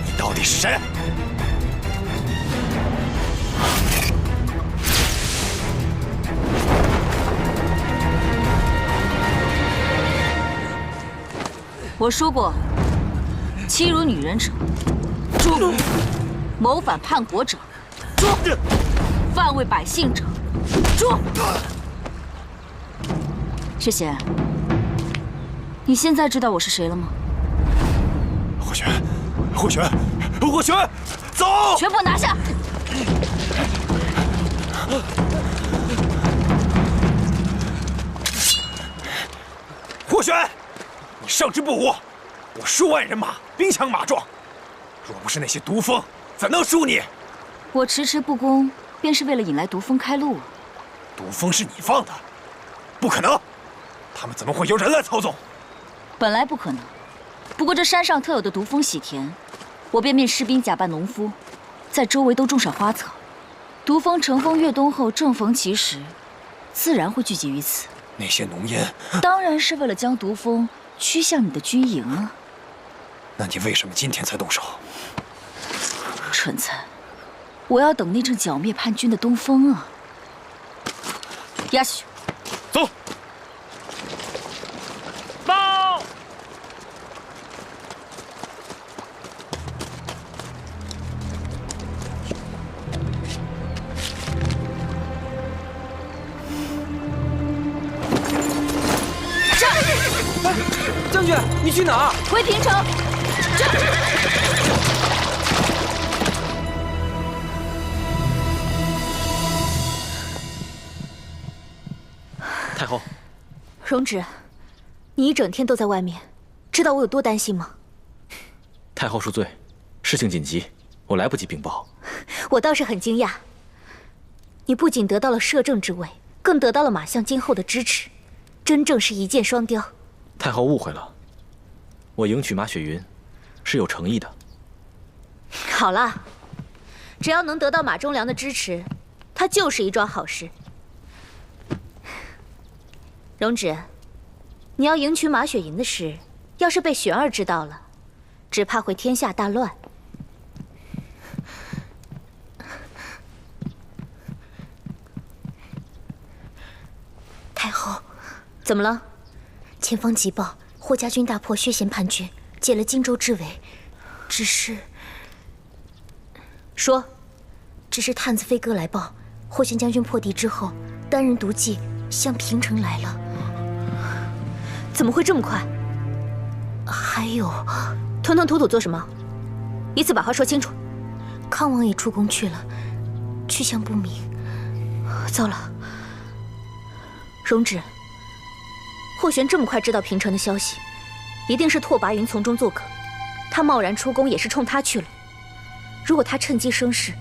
你到底是谁？我说过，欺辱女人者诛，谋反叛国者诛，犯为百姓者住！谢谢。你现在知道我是谁了吗？霍玄，霍玄，霍玄，走！全部拿下！霍玄，你上之不武，我数万人马，兵强马壮，若不是那些毒蜂，怎能输你？我迟迟不攻，便是为了引来毒蜂开路啊！毒蜂是你放的？不可能，他们怎么会由人来操纵？本来不可能，不过这山上特有的毒蜂喜田，我便命士兵假扮农夫，在周围都种上花草。毒蜂乘风越冬后，正逢其时，自然会聚集于此。那些浓烟，当然是为了将毒蜂驱向你的军营啊！那你为什么今天才动手？蠢材，我要等那阵剿灭叛军的东风啊！押去，走。报！将军，你去哪儿？回平城。太后，荣止，你一整天都在外面，知道我有多担心吗？太后恕罪，事情紧急，我来不及禀报。我倒是很惊讶，你不仅得到了摄政之位，更得到了马相今后的支持，真正是一箭双雕。太后误会了，我迎娶马雪云是有诚意的。好了，只要能得到马忠良的支持，他就是一桩好事。荣止，你要迎娶马雪云的事，要是被玄儿知道了，只怕会天下大乱。太后，怎么了？前方急报，霍家军大破薛贤叛军，解了荆州之围。只是，说，只是探子飞鸽来报，霍玄将军破敌之后，单人独骑向平城来了。怎么会这么快？还有，吞吞吐吐做什么？一次把话说清楚。康王也出宫去了，去向不明。糟了，荣止。霍玄这么快知道平城的消息，一定是拓跋云从中作梗。他贸然出宫也是冲他去了。如果他趁机生事，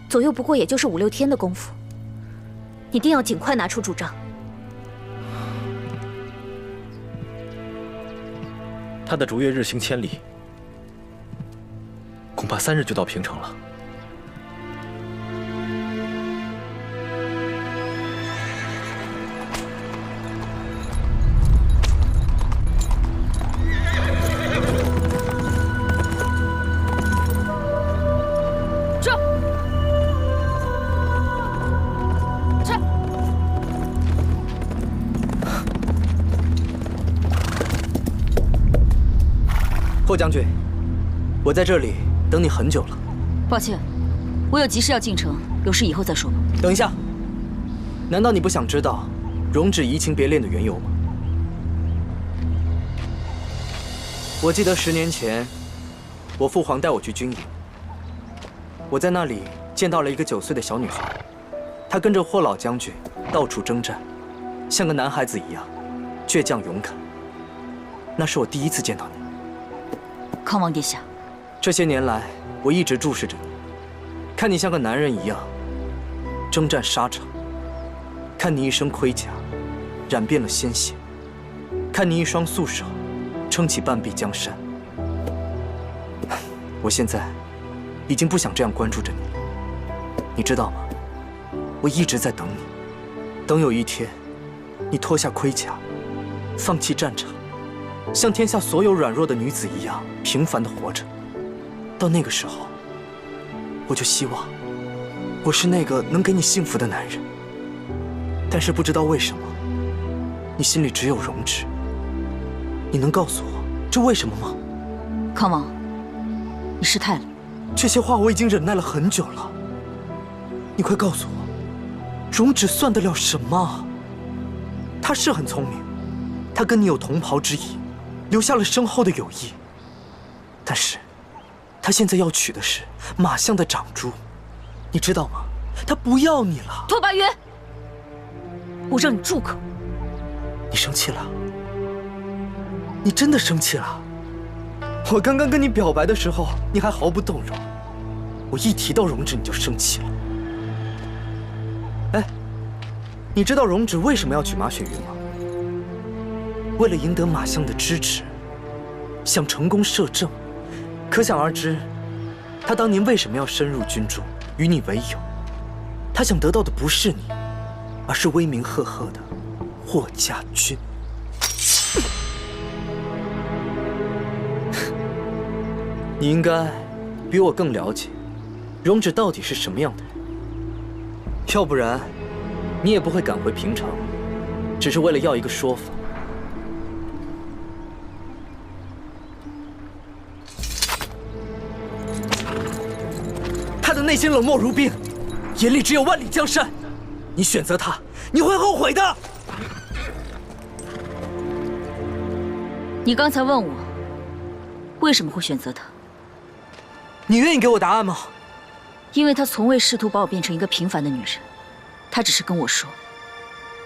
左右不过也就是5、6天的功夫。一定要尽快拿出主张。他的逐月日行千里，恐怕3日就到平城了。霍将军，我在这里等你很久了。抱歉，我有急事要进城，有事以后再说吧。等一下，难道你不想知道荣止移情别恋的缘由吗？我记得10年前，我父皇带我去军营，我在那里见到了一个9岁的小女孩，她跟着霍老将军到处征战，像个男孩子一样，倔强勇敢。那是我第一次见到你。康王殿下，这些年来，我一直注视着你，看你像个男人一样征战沙场，看你一身盔甲染遍了鲜血，看你一双素手撑起半壁江山。我现在已经不想这样关注着你了，你知道吗？我一直在等你，等有一天你脱下盔甲，放弃战场，像天下所有软弱的女子一样平凡的活着。到那个时候，我就希望我是那个能给你幸福的男人。但是不知道为什么，你心里只有荣止。你能告诉我这为什么吗？康王，你失态了。这些话我已经忍耐了很久了，你快告诉我，容止算得了什么？他是很聪明，他跟你有同袍之谊，留下了深厚的友谊。但是，他现在要娶的是马相的长珠，你知道吗？他不要你了。拓跋云，我让你住口！你生气了？你真的生气了？我刚刚跟你表白的时候，你还毫不动容，我一提到容止你就生气了。哎，你知道容止为什么要娶马雪云吗？为了赢得马相的支持，想成功摄政。可想而知，他当年为什么要深入军中，与你为友？他想得到的不是你，而是威名赫赫的霍家军。你应该比我更了解容止到底是什么样的人，要不然你也不会赶回平常，只是为了要一个说法。他的内心冷漠如冰，眼里只有万里江山。你选择他，你会后悔的。你刚才问我为什么会选择他？你愿意给我答案吗？因为他从未试图把我变成一个平凡的女人，他只是跟我说，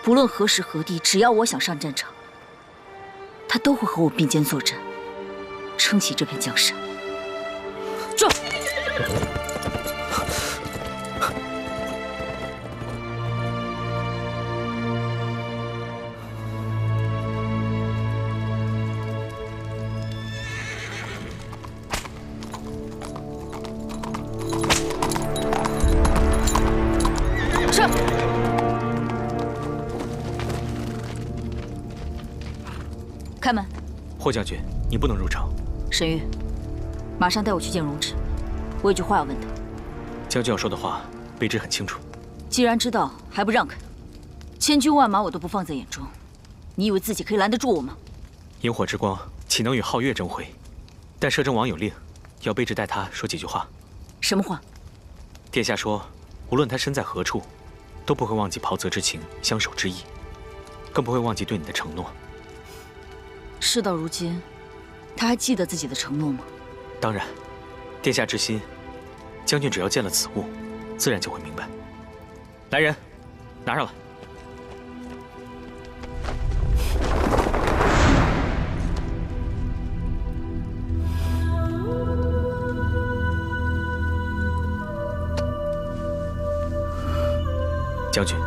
不论何时何地，只要我想上战场，他都会和我并肩作战，撑起这片江山。住！撤！开门。霍将军，你不能入城。沈玉，马上带我去见容止，我有句话要问他。将军要说的话，卑职很清楚。既然知道，还不让开？千军万马我都不放在眼中，你以为自己可以拦得住我吗？萤火之光岂能与皓月争辉？但摄政王有令，要卑职带他说几句话。什么话？殿下说，无论他身在何处，都不会忘记袍泽之情、相守之意，更不会忘记对你的承诺。事到如今，他还记得自己的承诺吗？当然，殿下之心，将军只要见了此物，自然就会明白。来人，拿上来。将军，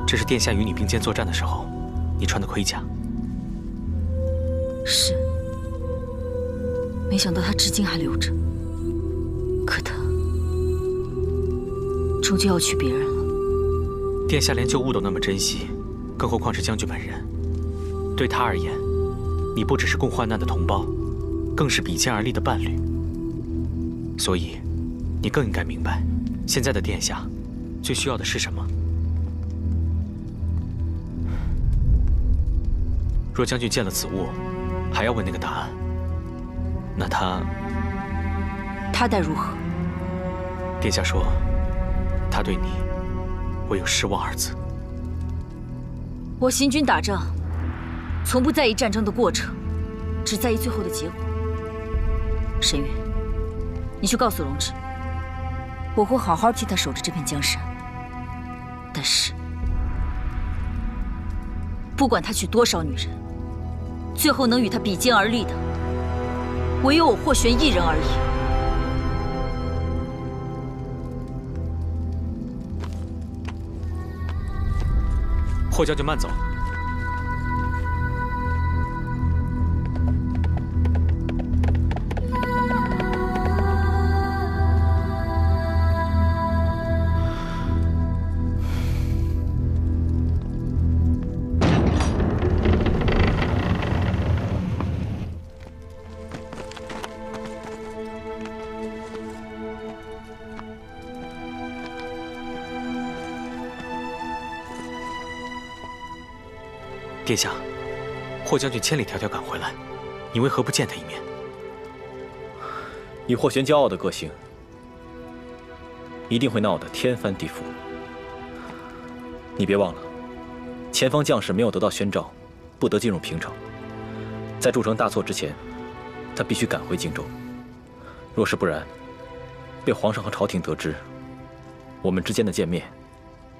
这是殿下与你并肩作战的时候，你穿的盔甲。是，没想到他至今还留着。可他终究要娶别人了。殿下连旧物都那么珍惜，更何况是将军本人。对他而言，你不只是共患难的同胞，更是比肩而立的伴侣。所以，你更应该明白，现在的殿下最需要的是什么。若将军见了此物，还要问那个答案，那他待如何？殿下说，他对你唯有失望二字。我行军打仗，从不在意战争的过程，只在意最后的结果。沈月，你去告诉容止，我会好好替他守着这片江山。但是，不管他娶多少女人，最后能与他比肩而立的，唯有我霍玄一人而已。霍将军慢走。殿下，霍将军千里迢迢赶回来，你为何不见他一面？以霍玄骄傲的个性，一定会闹得天翻地覆。你别忘了，前方将士没有得到宣召，不得进入平城。在铸成大错之前，他必须赶回荆州。若是不然，被皇上和朝廷得知，我们之间的见面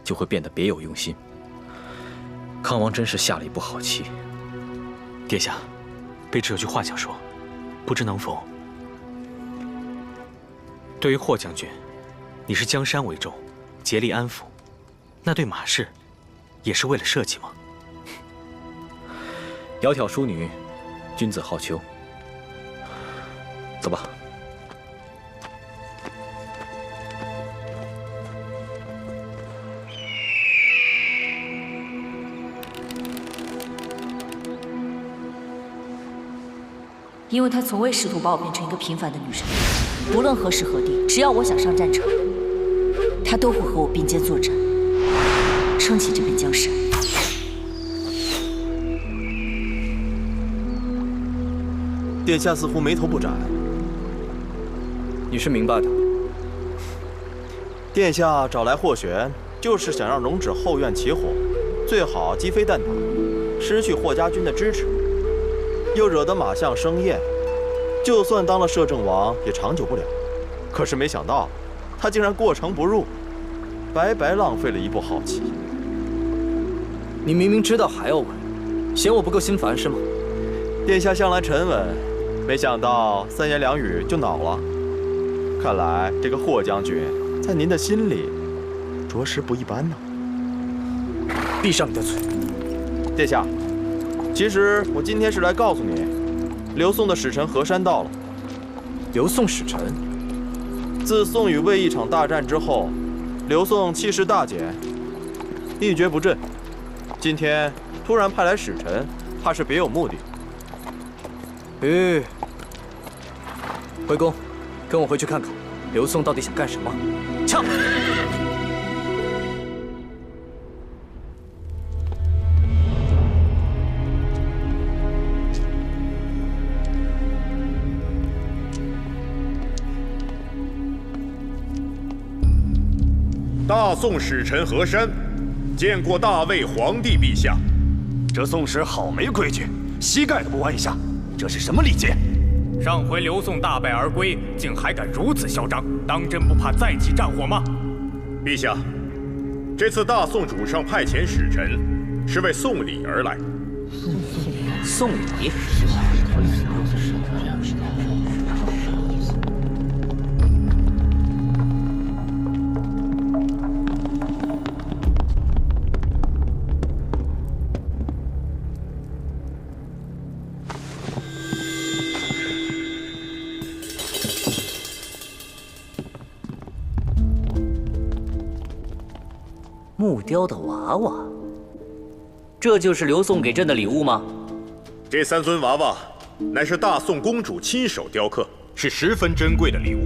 就会变得别有用心。康王真是下了一步好棋。殿下，卑职有句话想说，不知能否？对于霍将军，你是江山为重，竭力安抚，那对马氏，也是为了社稷吗？窈窕淑女，君子好逑。走吧。因为他从未试图把我变成一个平凡的女人，无论何时何地，只要我想上战场，他都会和我并肩作战，撑起这片江山。殿下似乎眉头不展。你是明白的。殿下找来霍玄，就是想让荣止后院起火，最好鸡飞蛋打，失去霍家军的支持。又惹得马相生厌，就算当了摄政王也长久不了。可是没想到，他竟然过城不入，白白浪费了一步好棋。你明明知道还要问，嫌我不够心烦是吗？殿下向来沉稳，没想到三言两语就恼了。看来这个霍将军在您的心里，着实不一般呢。闭上你的嘴，殿下。其实我今天是来告诉你，刘宋的使臣何山到了。刘宋使臣？自宋与魏一场大战之后，刘宋气势大减，一蹶不振。今天突然派来使臣，怕是别有目的。回宫，跟我回去看看，刘宋到底想干什么？撤！大宋使臣何山，见过大魏皇帝陛下。这宋使好没规矩，膝盖都不弯一下，这是什么礼节？上回刘宋大败而归，竟还敢如此嚣张，当真不怕再起战火吗？陛下，这次大宋主上派遣使臣，是为送礼而来。送礼？木雕的娃娃，这就是刘宋给朕的礼物吗？这3尊娃娃乃是大宋公主亲手雕刻，是十分珍贵的礼物。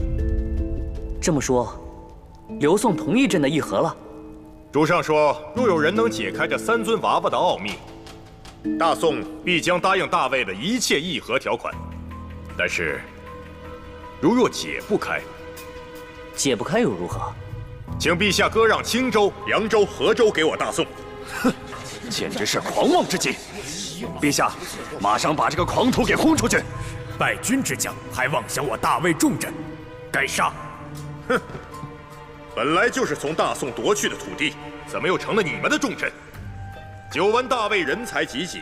这么说，刘宋同意朕的议和了？主上说，若有人能解开这3尊娃娃的奥秘，大宋必将答应大魏的一切议和条款。但是，如若解不开，解不开又如何？请陛下割让青州、扬州、河州给我大宋。哼，简直是狂妄之极！陛下，马上把这个狂徒给轰出去！败军之将，还妄想我大魏重镇，该杀！哼，本来就是从大宋夺去的土地，怎么又成了你们的重镇？久闻大魏人才济济，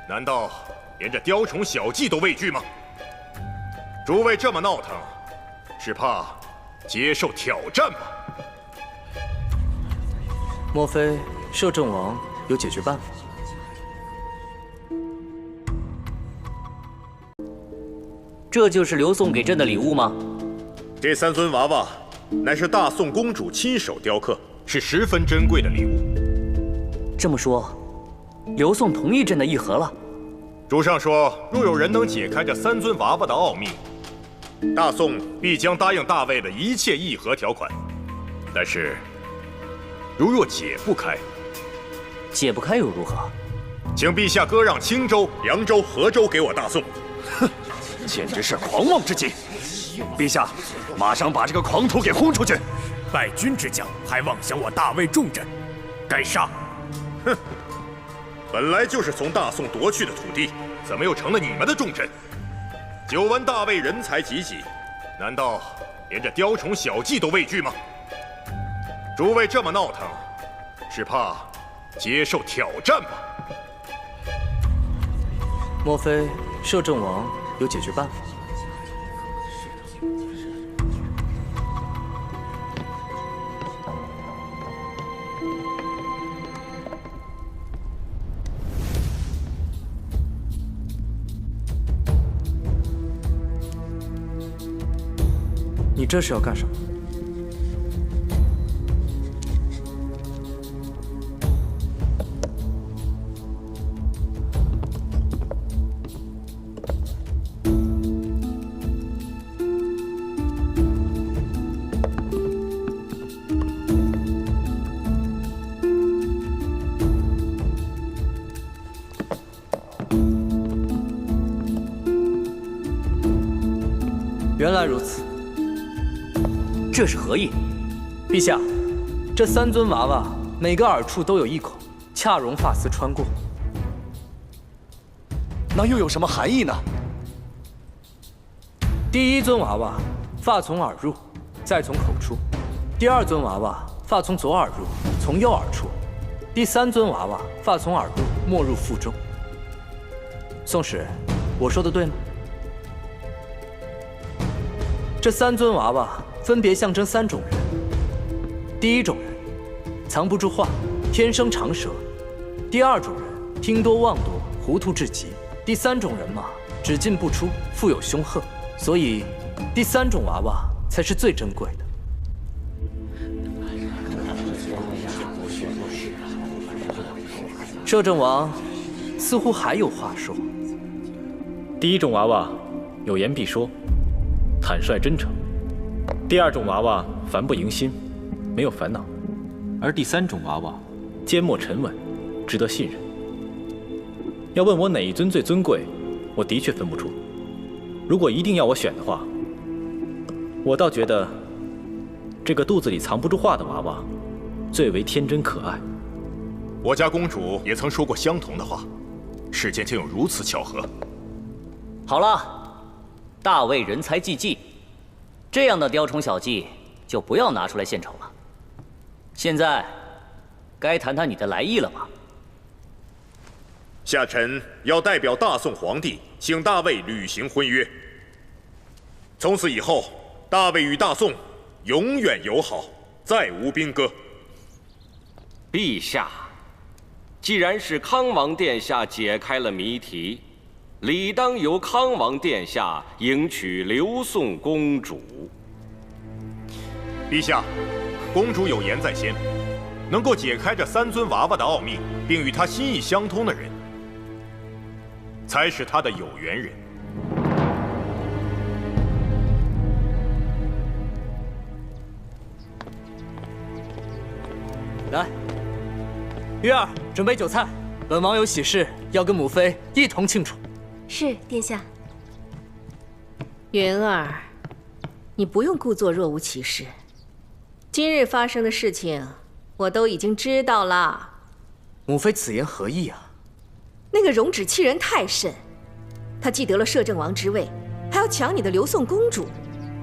难道连这雕虫小技都畏惧吗？诸位这么闹腾，是怕接受挑战吗？莫非摄政王有解决办法？这就是刘宋给朕的礼物吗？这3尊娃娃乃是大宋公主亲手雕刻，是十分珍贵的礼物。这么说，刘宋同意朕的议和了？主上说，若有人能解开这3尊娃娃的奥秘，大宋必将答应大魏的一切议和条款。但是，如若解不开，解不开又如何？请陛下割让青州、扬州、河州给我大宋。哼，简直是狂妄之极！陛下，马上把这个狂徒给轰出去！败军之将，还妄想我大魏重镇，该杀！本来就是从大宋夺去的土地，怎么又成了你们的重镇？久闻大魏人才济济，难道连这雕虫小技都畏惧吗？诸位这么闹腾，是怕接受挑战吗？莫非摄政王有解决办法？你这是要干什么？原来如此。这是何意？陛下，这3尊娃娃每个耳处都有1孔，恰容发丝穿过。那又有什么含义呢？第1尊娃娃发从耳入，再从口出；第2尊娃娃发从左耳入，从右耳出；第3尊娃娃发从耳入，没入腹中。宋使，我说的对吗？这3尊娃娃分别象征3种人。第1种人，藏不住话，天生长舌；第2种人，听多忘多，糊涂至极；第3种人嘛，只进不出，富有凶赫。所以，第3种娃娃才是最珍贵的。摄政王似乎还有话说。第1种娃娃有言必说，坦率真诚；第2种娃娃烦不迎心，没有烦恼；而第3种娃娃缄默沉稳，值得信任。要问我哪一尊最尊贵，我的确分不出。如果一定要我选的话，我倒觉得这个肚子里藏不住话的娃娃最为天真可爱。我家公主也曾说过相同的话，世间竟有如此巧合。好了，大魏人才济济，这样的雕虫小技就不要拿出来献丑了。现在该谈谈你的来意了吧？下臣要代表大宋皇帝请大魏履行婚约，从此以后，大魏与大宋永远友好，再无兵戈。陛下，既然是康王殿下解开了谜题，理当由康王殿下迎娶刘宋公主。陛下，公主有言在先，能够解开这3尊娃娃的奥秘，并与她心意相通的人，才是她的有缘人。来，玉儿，准备酒菜，本王有喜事要跟母妃一同庆祝。是，殿下。云儿，你不用故作若无其事。今日发生的事情，我都已经知道了。母妃此言何意啊？那个容止欺人太甚，他既得了摄政王之位，还要抢你的刘宋公主，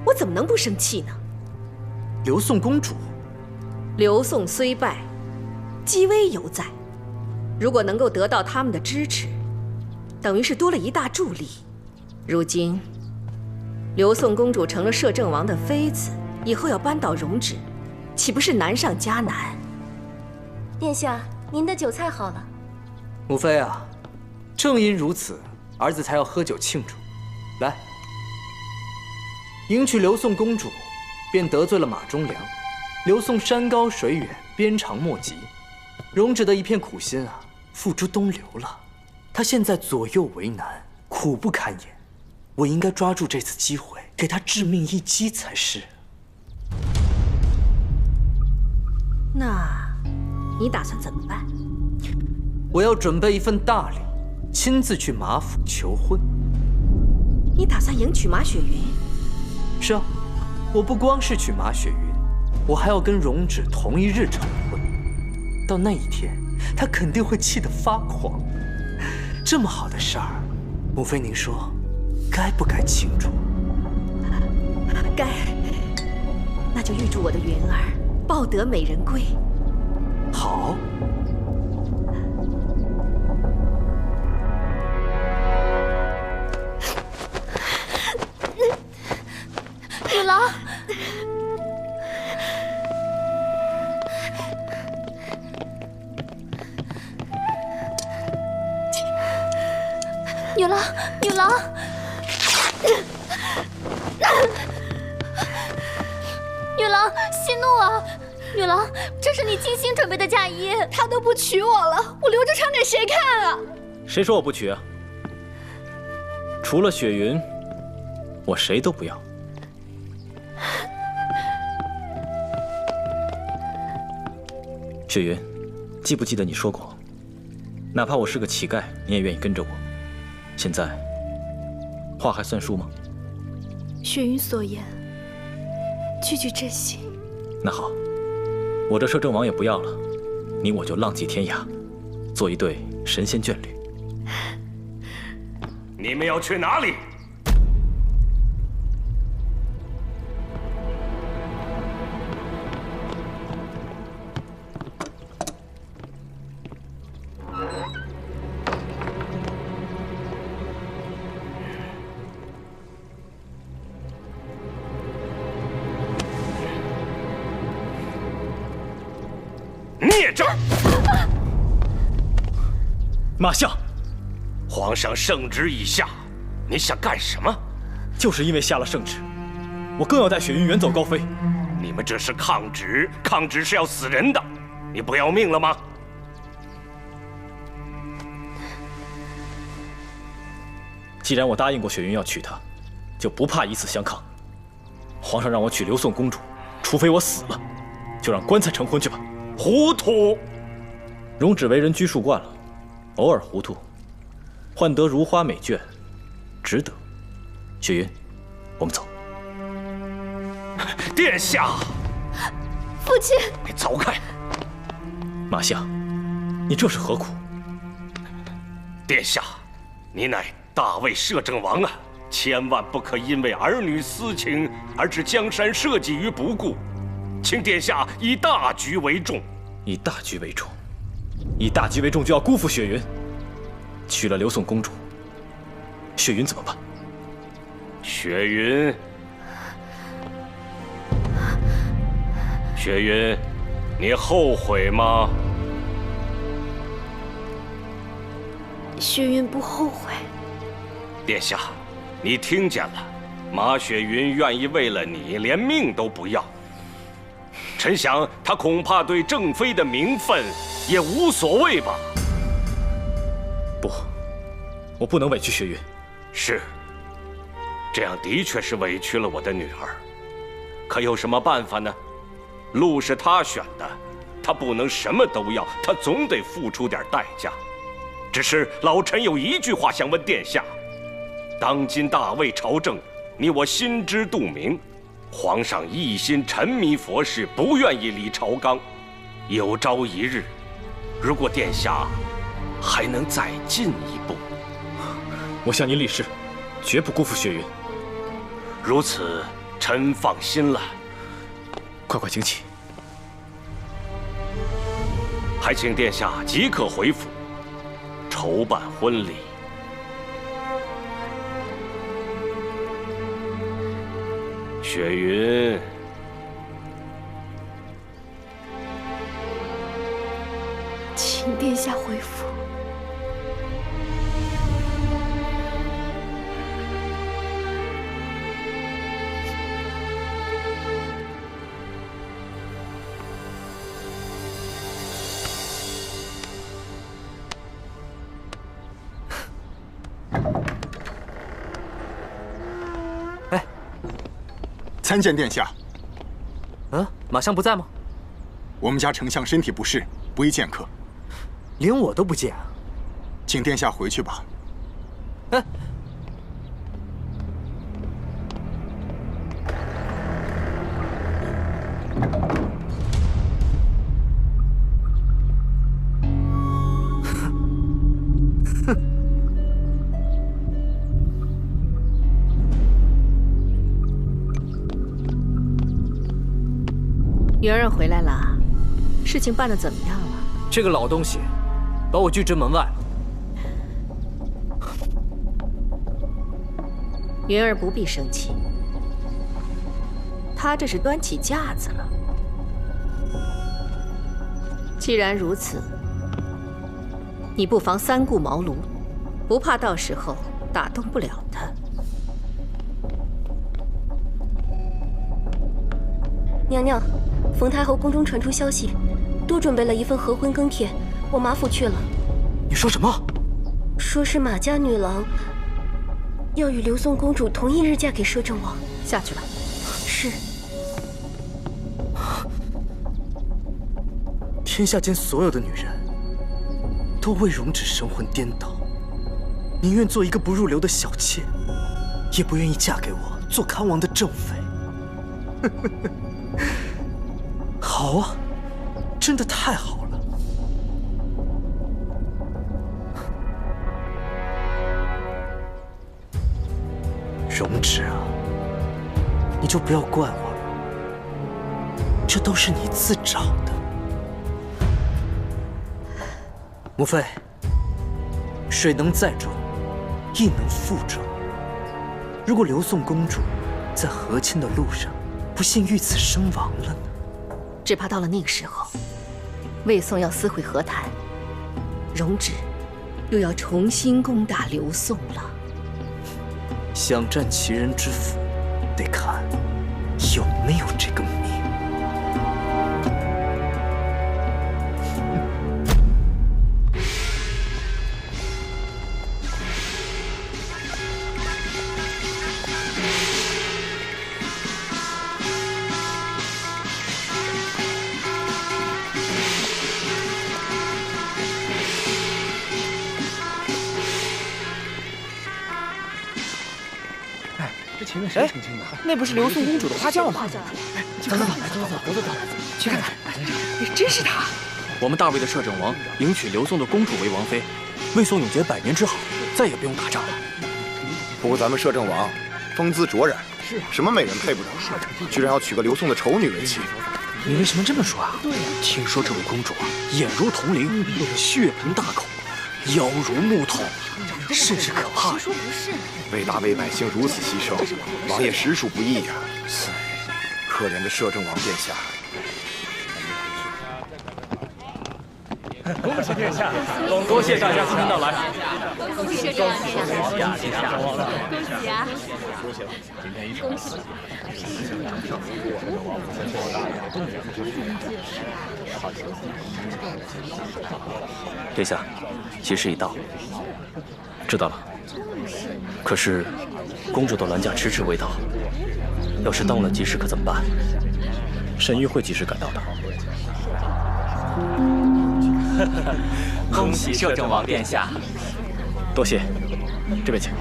我怎么能不生气呢？刘宋公主，刘宋虽败，姬微犹在。如果能够得到他们的支持，等于是多了一大助力。如今，刘宋公主成了摄政王的妃子，以后要扳倒容止，岂不是难上加难？殿下，您的酒菜好了。母妃啊，正因如此，儿子才要喝酒庆祝。来，迎娶刘宋公主，便得罪了马忠良。刘宋山高水远，鞭长莫及，容止的一片苦心啊，付诸东流了。他现在左右为难，苦不堪言。我应该抓住这次机会，给他致命一击才是。那，你打算怎么办？我要准备一份大礼，亲自去马府求婚。你打算迎娶马雪云？是啊，我不光是娶马雪云，我还要跟容止同一日成婚。到那一天，他肯定会气得发狂。这么好的事儿，母妃您说，该不该庆祝？该。那就预祝我的云儿抱得美人归。好。女郎，女郎，女郎，女郎，息怒啊！女郎，这是你精心准备的嫁衣，他都不娶我了，我留着穿给谁看啊？谁说我不娶啊？除了雪云，我谁都不要。雪云，记不记得你说过，哪怕我是个乞丐，你也愿意跟着我？现在，话还算数吗？雪云所言，句句真心。那好，我这摄政王也不要了，你我就浪迹天涯，做一对神仙眷侣。你们要去哪里？孽障！马相，皇上圣旨已下，你想干什么？就是因为下了圣旨，我更要带雪云远走高飞。你们这是抗旨，抗旨是要死人的，你不要命了吗？既然我答应过雪云要娶她，就不怕以死相抗。皇上让我娶刘宋公主，除非我死了，就让棺材成婚去吧。糊涂！容止为人拘束惯了，偶尔糊涂，换得如花美眷，值得。雪云，我们走。殿下，父亲，你走开！马相，你这是何苦？殿下，你乃大魏摄政王啊，千万不可因为儿女私情而置江山社稷于不顾。请殿下以大局为重。以大局为重，以大局为重就要辜负雪云。娶了刘宋公主，雪云怎么办？雪云，雪云，你后悔吗？雪云不后悔。殿下，你听见了，马雪云愿意为了你连命都不要。臣想，他恐怕对正妃的名分也无所谓吧。不，我不能委屈雪云。是，这样的确是委屈了我的女儿。可有什么办法呢？路是他选的，他不能什么都要，他总得付出点代价。只是老臣有一句话想问殿下：当今大魏朝政，你我心知肚明。皇上一心沉迷佛事，不愿意理朝纲。有朝一日，如果殿下还能再进一步，我向您立誓，绝不辜负雪云。如此，臣放心了。快快请起。还请殿下即刻回府，筹办婚礼。雪云，请殿下回府。参见殿下。马相不在吗？我们家丞相身体不适，不宜见客。连我都不见啊？请殿下回去吧。云儿回来了，事情办得怎么样了？这个老东西，把我拒之门外了。云儿不必生气，他这是端起架子了。既然如此，你不妨三顾茅庐，不怕到时候打动不了他。娘娘，冯太后宫中传出消息，多准备了一份合婚庚帖，我马府去了。你说什么？说是马家女郎要与刘宋公主同一日嫁给摄政王。下去吧。是。天下间所有的女人，都为容止神魂颠倒，宁愿做一个不入流的小妾，也不愿意嫁给我做康王的正妃。好啊，真的太好了。容止啊，你就不要怪我了，这都是你自找的。母妃，水能载舟，亦能覆舟。如果刘宋公主在和亲的路上不幸遇刺身亡了呢？只怕到了那个时候，魏宋要撕毁和谈，容止又要重新攻打刘宋了。想占其人之福，得看有没有这个命。前面谁澄清的？那不是刘宋公主的花轿吗？走走走，去看看，真是他！我们大魏的摄政王迎娶刘宋的公主为王妃，魏宋永结百年之好，再也不用打仗了。不过咱们摄政王风姿卓然，什么美人配不得，居然要娶个刘宋的丑女为妻。你为什么这么说啊？听说这位公主啊，眼如铜铃，血盆大口，腰如木头，甚是可怕。说不是。为大魏百姓如此牺牲，王爷实属不易呀。可怜的摄政王殿下。恭喜殿下！多谢大家今天到来。恭喜殿下！恭喜啊！恭喜！殿下，吉时已到。知道了。可是，公主的銮驾迟迟未到，要是耽误了吉时可怎么办？沈玉会及时赶到的。恭喜摄政王殿下！多谢，这边请。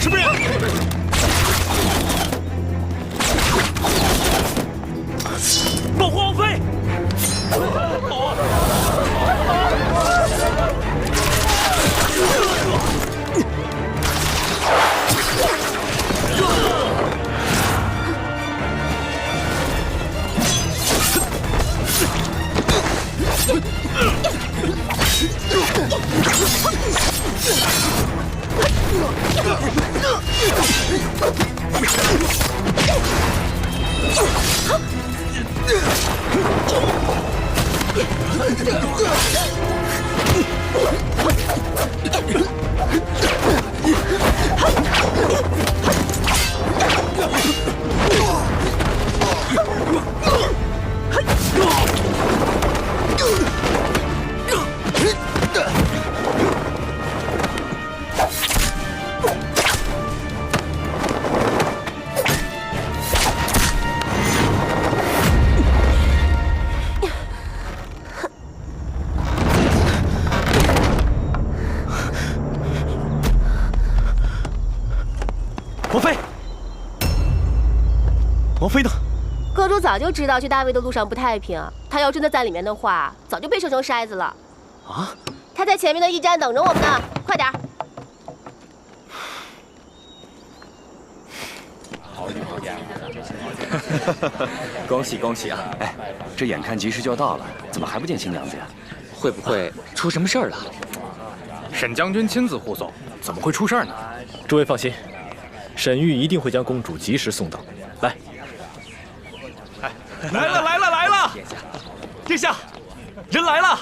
什么人？保护王妃！王妃呢？阁主早就知道去大魏的路上不太平，他要真的在里面的话，早就被射成筛子了。啊！他在前面的驿站等着我们呢，快点儿！恭喜恭喜啊！哎，这眼看吉时就要到了，怎么还不见新娘子呀？会不会出什么事儿了？沈将军亲自护送，怎么会出事儿呢？诸位放心，沈玉一定会将公主及时送到。来，来了来了来了！殿下，人来了！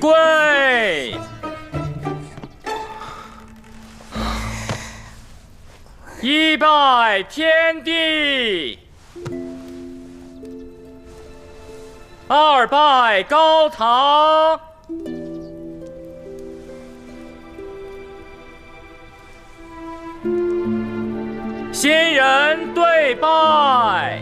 跪！一拜天地，二拜高堂，新人对拜。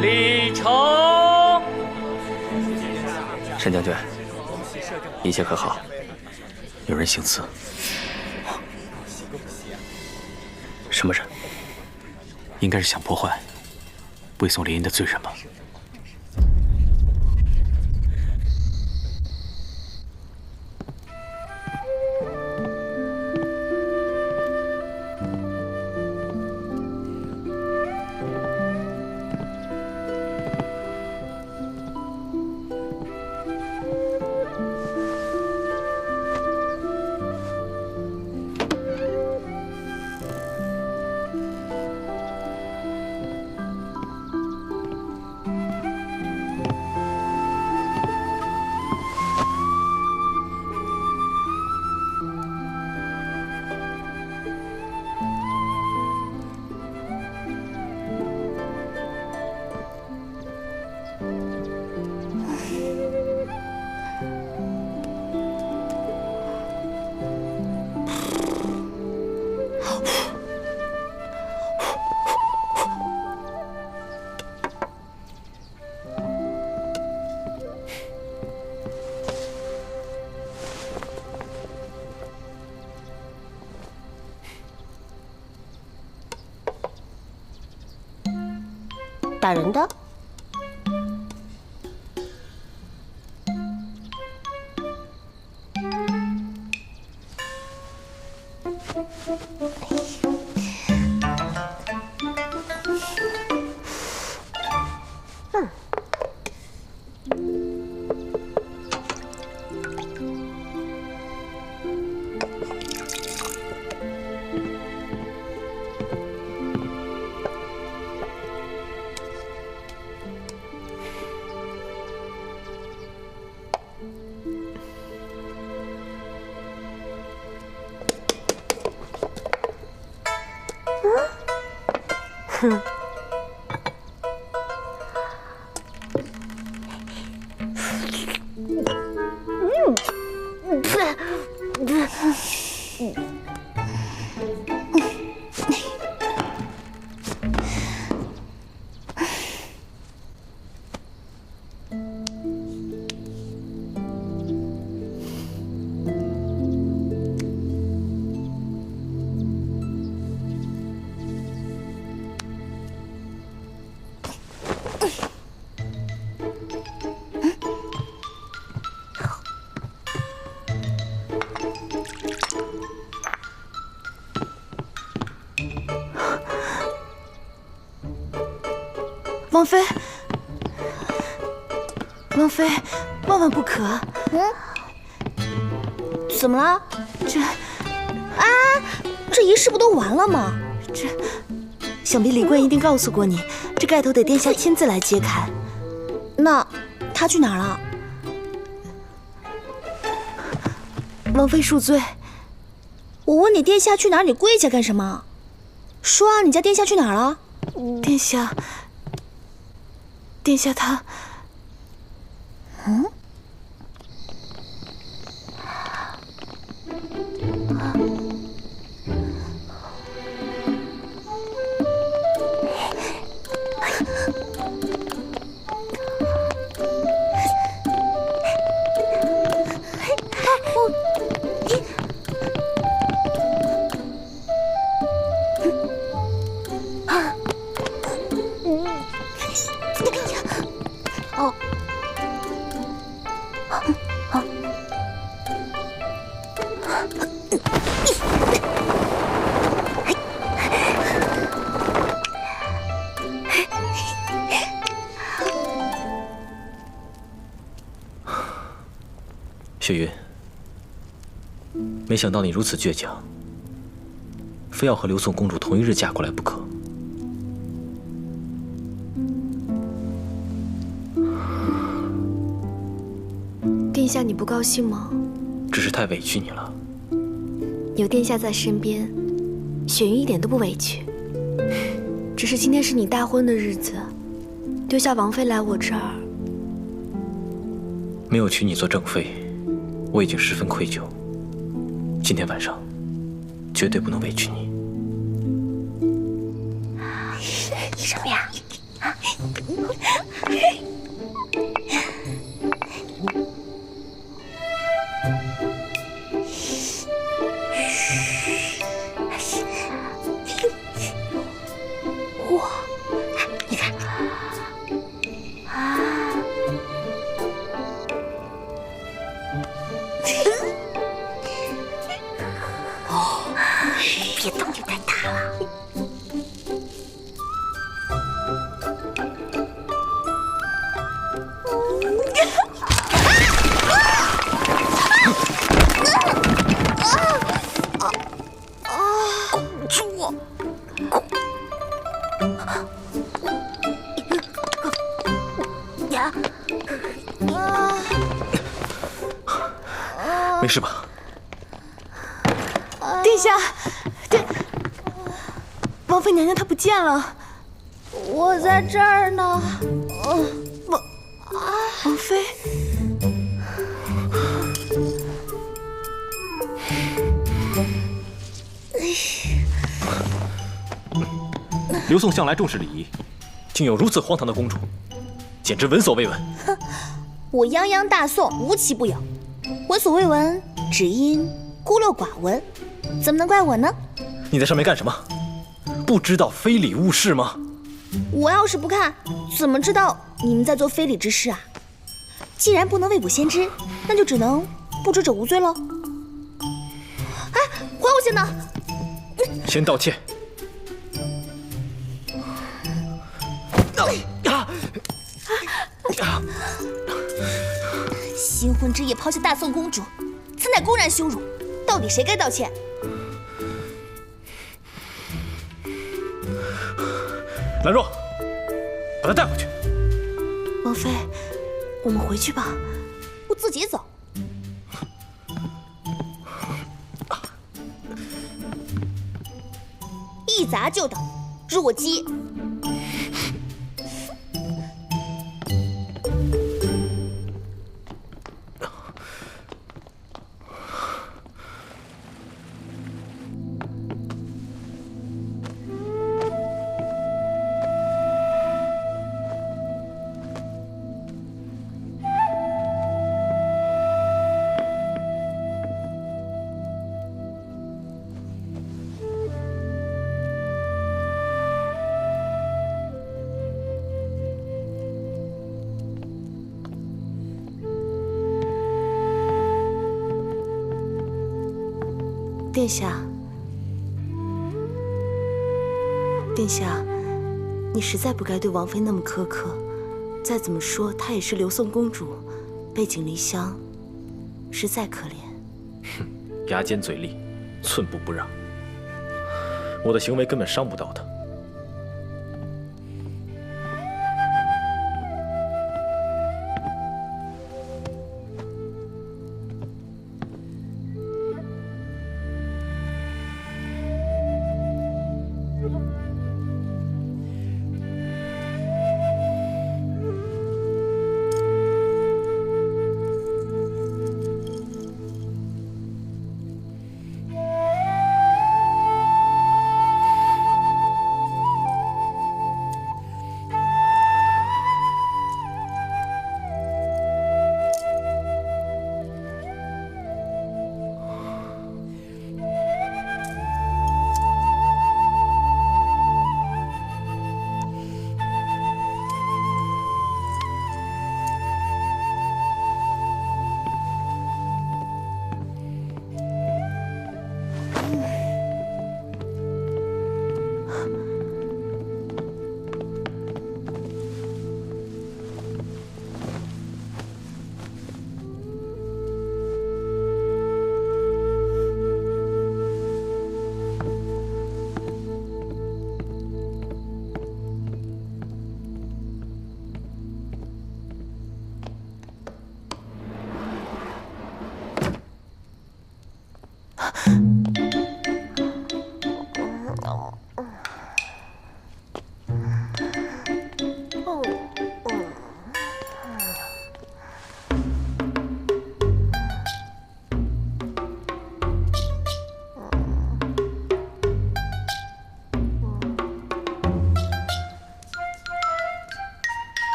礼成。沈将军，一切可好？有人行刺。什么人？应该是想破坏魏宋联姻的罪人吧？打人的？哼。王妃，王妃，万万不可！怎么了？这仪式不都完了吗？想必李冠一定告诉过你，这盖头得殿下亲自来揭开。那他去哪儿了？王妃恕罪。我问你殿下去哪儿，你跪下干什么？说啊，你家殿下去哪儿了？殿下他……雪云，没想到你如此倔强，非要和刘宋公主同一日嫁过来不可。殿下，你不高兴吗？只是太委屈你了。有殿下在身边，雪云一点都不委屈。只是今天是你大婚的日子，丢下王妃来我这儿，没有娶你做正妃，我已经十分愧疚。今天晚上，绝对不能委屈你。你什么呀？哇，你看，别动静太大了。住我！没事吧？殿下，王妃娘娘她不见了。我在这儿呢。王妃。刘宋向来重视礼仪，竟有如此荒唐的公主，简直闻所未闻。哼，我泱泱大宋无奇不有，闻所未闻只因孤陋寡闻，怎么能怪我呢？你在上面干什么？不知道非礼勿视吗？我要是不看，怎么知道你们在做非礼之事啊？既然不能未卜先知，那就只能不知者无罪喽。哎，还我先呢！先道歉。新婚之夜抛下大宋公主，此乃公然羞辱，到底谁该道歉？兰若，把她带回去。王妃，我们回去吧。我自己走。一砸就倒，弱鸡。殿下，殿下，你实在不该对王妃那么苛刻。再怎么说，她也是刘宋公主，背井离乡，实在可怜。哼，牙尖嘴利，寸步不让。我的行为根本伤不到她。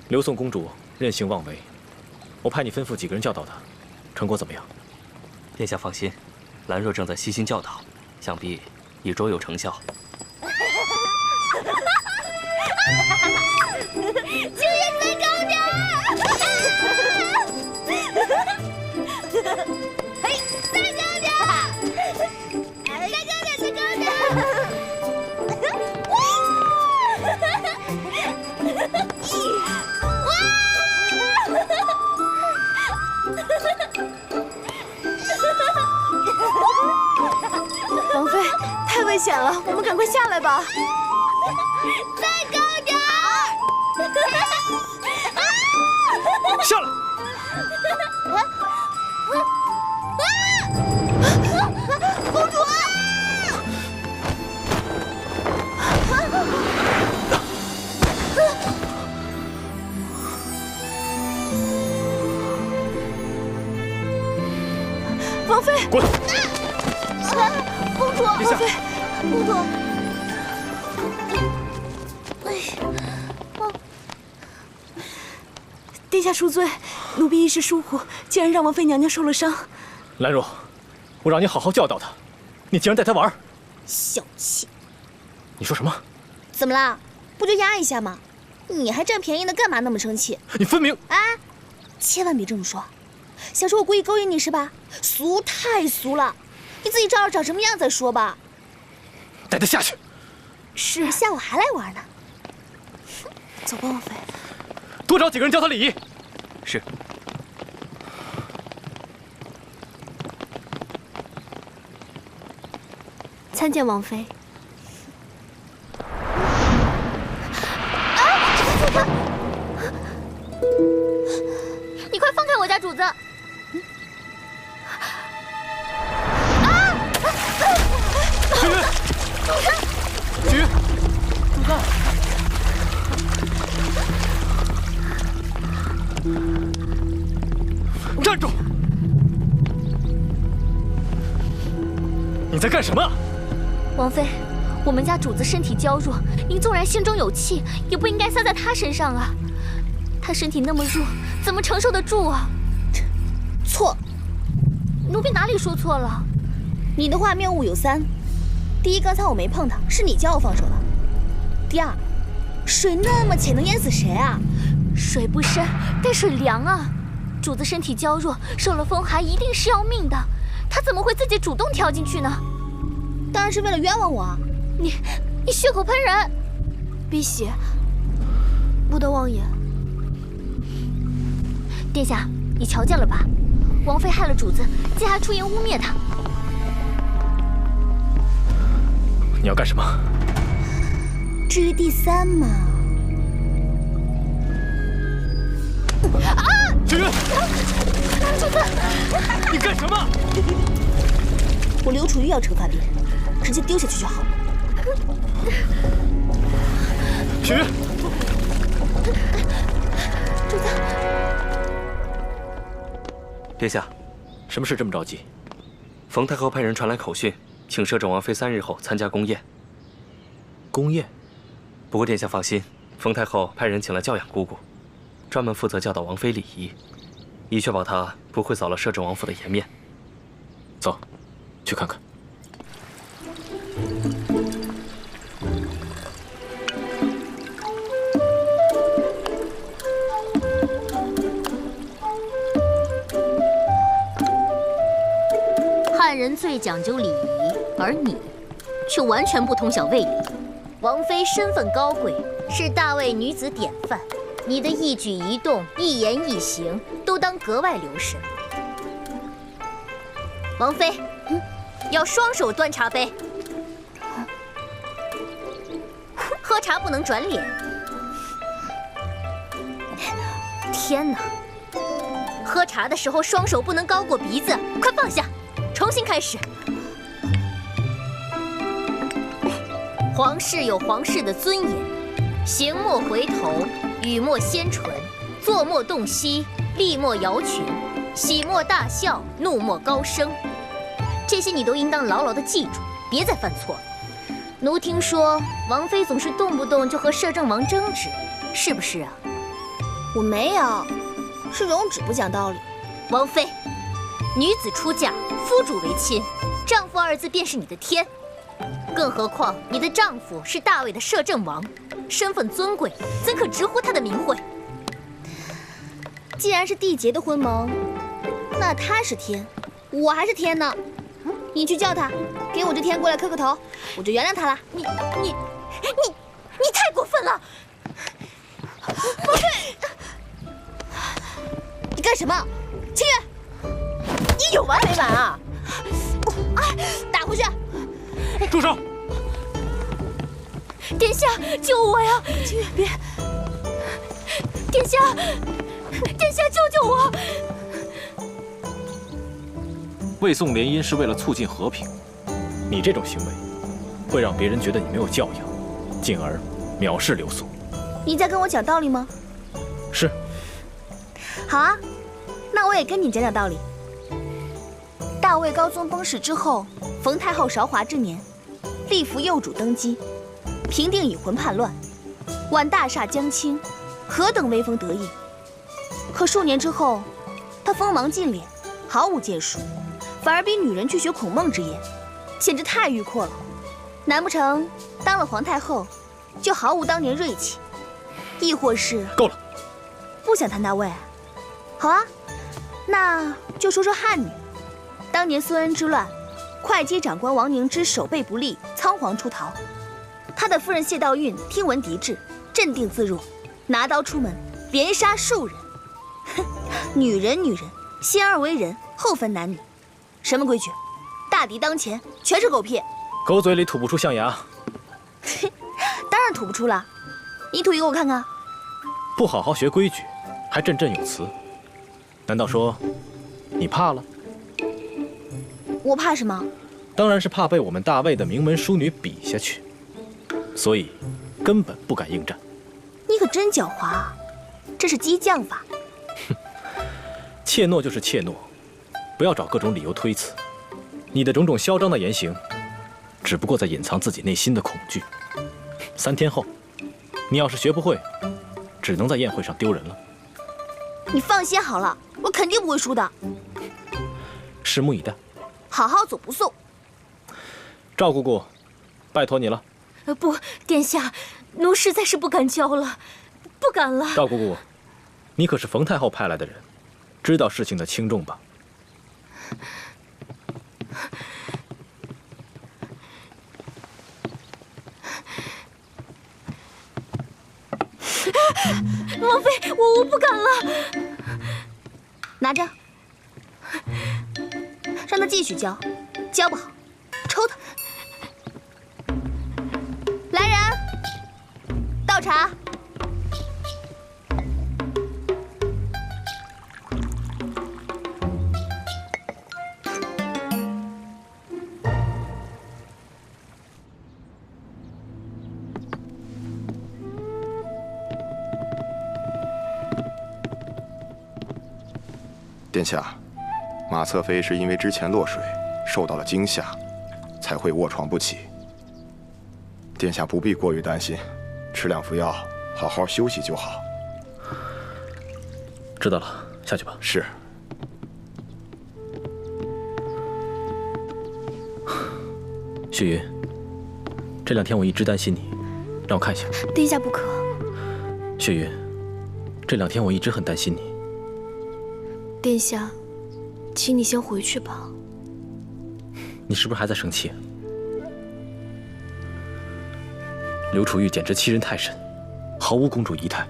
刘宋公主任性妄为，我派你吩咐几个人教导她，成果怎么样？殿下放心，兰若正在悉心教导，想必已卓有成效。青云再高点！嘿，再高点！再高点，再高点！王妃，太危险了，我们赶快下来吧。再高点儿！下来！公主！王妃，滚！公主，王妃，公主。殿下恕罪，奴婢一时疏忽，竟然让王妃娘娘受了伤。兰若，我让你好好教导她，你竟然带她玩！小气！你说什么？怎么啦？不就压一下吗？你还占便宜呢，干嘛那么生气？你分明……啊！千万别这么说，想说我故意勾引你是吧？俗，太俗了！你自己照着长什么样再说吧。带她下去。是，下午还来玩呢。走吧，王妃。多找几个人教她礼仪。是。参见王妃。你快放开我家主子！雪云，雪云，主子，站住！你在干什么？王妃，我们家主子身体娇弱，您纵然心中有气，也不应该撒在他身上啊。他身体那么弱，怎么承受得住啊？错，奴婢哪里说错了？你的话谬误有三：第一，刚才我没碰他，是你叫我放手的；第二，水那么浅，能淹死谁啊？水不深，但水凉啊。主子身体娇弱，受了风寒，一定是要命的，他怎么会自己主动跳进去呢？当然是为了冤枉我啊！你血口喷人！碧玺，不得妄言。殿下，你瞧见了吧？王妃害了主子，竟还出言污蔑他。你要干什么？至于第三嘛……啊！雪云，主子，你干什么？我刘楚玉要惩罚别人，直接丢下去就好了。雪云，主子。殿下，什么事这么着急？冯太后派人传来口讯，请摄政王妃3日后参加宫宴。宫宴？不过殿下放心，冯太后派人请来教养姑姑，专门负责教导王妃礼仪，以确保她不会扫了摄政王府的颜面。走，去看看。汉人最讲究礼仪，而你却完全不通晓卫理。王妃身份高贵，是大魏女子典范，你的一举一动、一言一行都当格外留神。王妃，要双手端茶杯，喝茶不能转脸。天哪！喝茶的时候双手不能高过鼻子，快放下！重新开始。皇室有皇室的尊严，行莫回头，语莫先唇，坐莫动膝，立莫摇裙，喜莫大笑，怒莫高声。这些你都应当牢牢地记住，别再犯错了。奴听说王妃总是动不动就和摄政王争执，是不是啊？我没有，是容止不讲道理。王妃，女子出嫁，夫主为亲，丈夫二字便是你的天。更何况你的丈夫是大魏的摄政王，身份尊贵，怎可直呼他的名讳？既然是缔结的婚盟，那他是天，我还是天呢。你去叫他，给我这天过来磕个头，我就原谅他了。你太过分了！王妃，你干什么？清月，你有完没完啊？打回去！住手！殿下，救我呀！清月，别！殿下，殿下，救救我！魏宋联姻是为了促进和平，你这种行为会让别人觉得你没有教养，进而藐视刘宋。你在跟我讲道理吗？是。好啊，那我也跟你讲讲道理。大魏高宗崩逝之后，冯太后韶华之年，立扶幼主登基，平定已婚叛乱，挽大厦将倾，何等威风得意！可数年之后，她锋芒尽敛，毫无建树，反而逼女人去学孔孟之言，简直太迂阔了。难不成当了皇太后，就毫无当年锐气？亦或是……够了，不想谈大魏？好啊，那就说说汉女。当年孙恩之乱，会稽长官王凝之守备不力，仓皇出逃。他的夫人谢道韫听闻敌至，镇定自若，拿刀出门，连杀数人。哼，女人，先而为人，后分男女，什么规矩？大敌当前，全是狗屁。狗嘴里吐不出象牙。当然吐不出了，你吐一个我看看。不好好学规矩，还振振有词，难道说你怕了？我怕什么？当然是怕被我们大魏的名门淑女比下去，所以根本不敢应战。你可真狡猾啊！这是激将法。怯懦就是怯懦，不要找各种理由推辞。你的种种嚣张的言行，只不过在隐藏自己内心的恐惧。3天后，你要是学不会，只能在宴会上丢人了。你放心好了，我肯定不会输的。拭目以待。好好走不送。赵姑姑，拜托你了。不，殿下，奴实在是不敢教了，不敢了。赵姑姑，你可是冯太后派来的人，知道事情的轻重吧？王妃，我不敢了。拿着，让他继续教，教不好，抽他。来人，倒茶。殿下，马侧妃是因为之前落水受到了惊吓，才会卧床不起。殿下不必过于担心，吃2副药，好好休息就好。知道了，下去吧。是。雪云，这2天我一直担心你，让我看一下。殿下不可。雪云，这2天我一直很担心你。殿下，请你先回去吧。你是不是还在生气？刘楚玉简直欺人太甚，毫无公主仪态。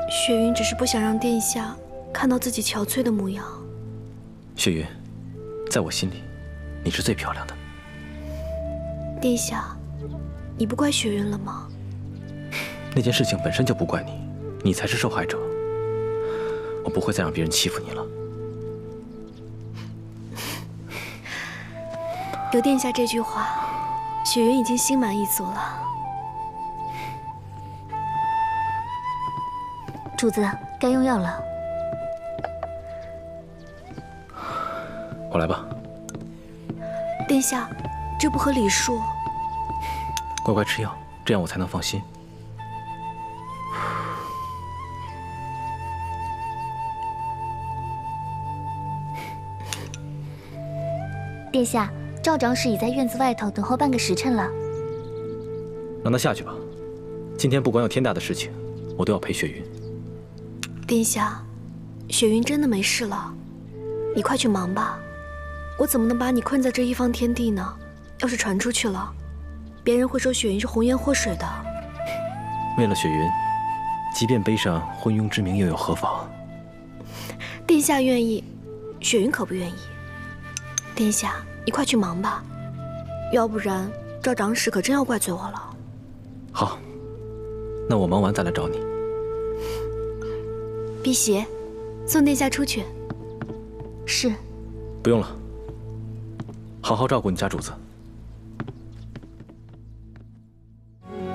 雪云只是不想让殿下看到自己憔悴的模样。雪云，在我心里，你是最漂亮的。殿下，你不怪雪云了吗？那件事情本身就不怪你，你才是受害者。我不会再让别人欺负你了。有殿下这句话，雪云已经心满意足了。主子，该用药了。我来吧。殿下，这不合礼数。乖乖吃药，这样我才能放心。殿下，赵长史已在院子外头等候半个时辰了。让他下去吧。今天不管有天大的事情，我都要陪雪云。殿下，雪云真的没事了，你快去忙吧。我怎么能把你困在这一方天地呢？要是传出去了，别人会说雪云是红颜祸水的。为了雪云，即便背上昏庸之名又有何妨？殿下愿意，雪云可不愿意。殿下，你快去忙吧，要不然赵长史可真要怪罪我了。好，那我忙完再来找你。辟邪，送殿下出去。是。不用了，好好照顾你家主子。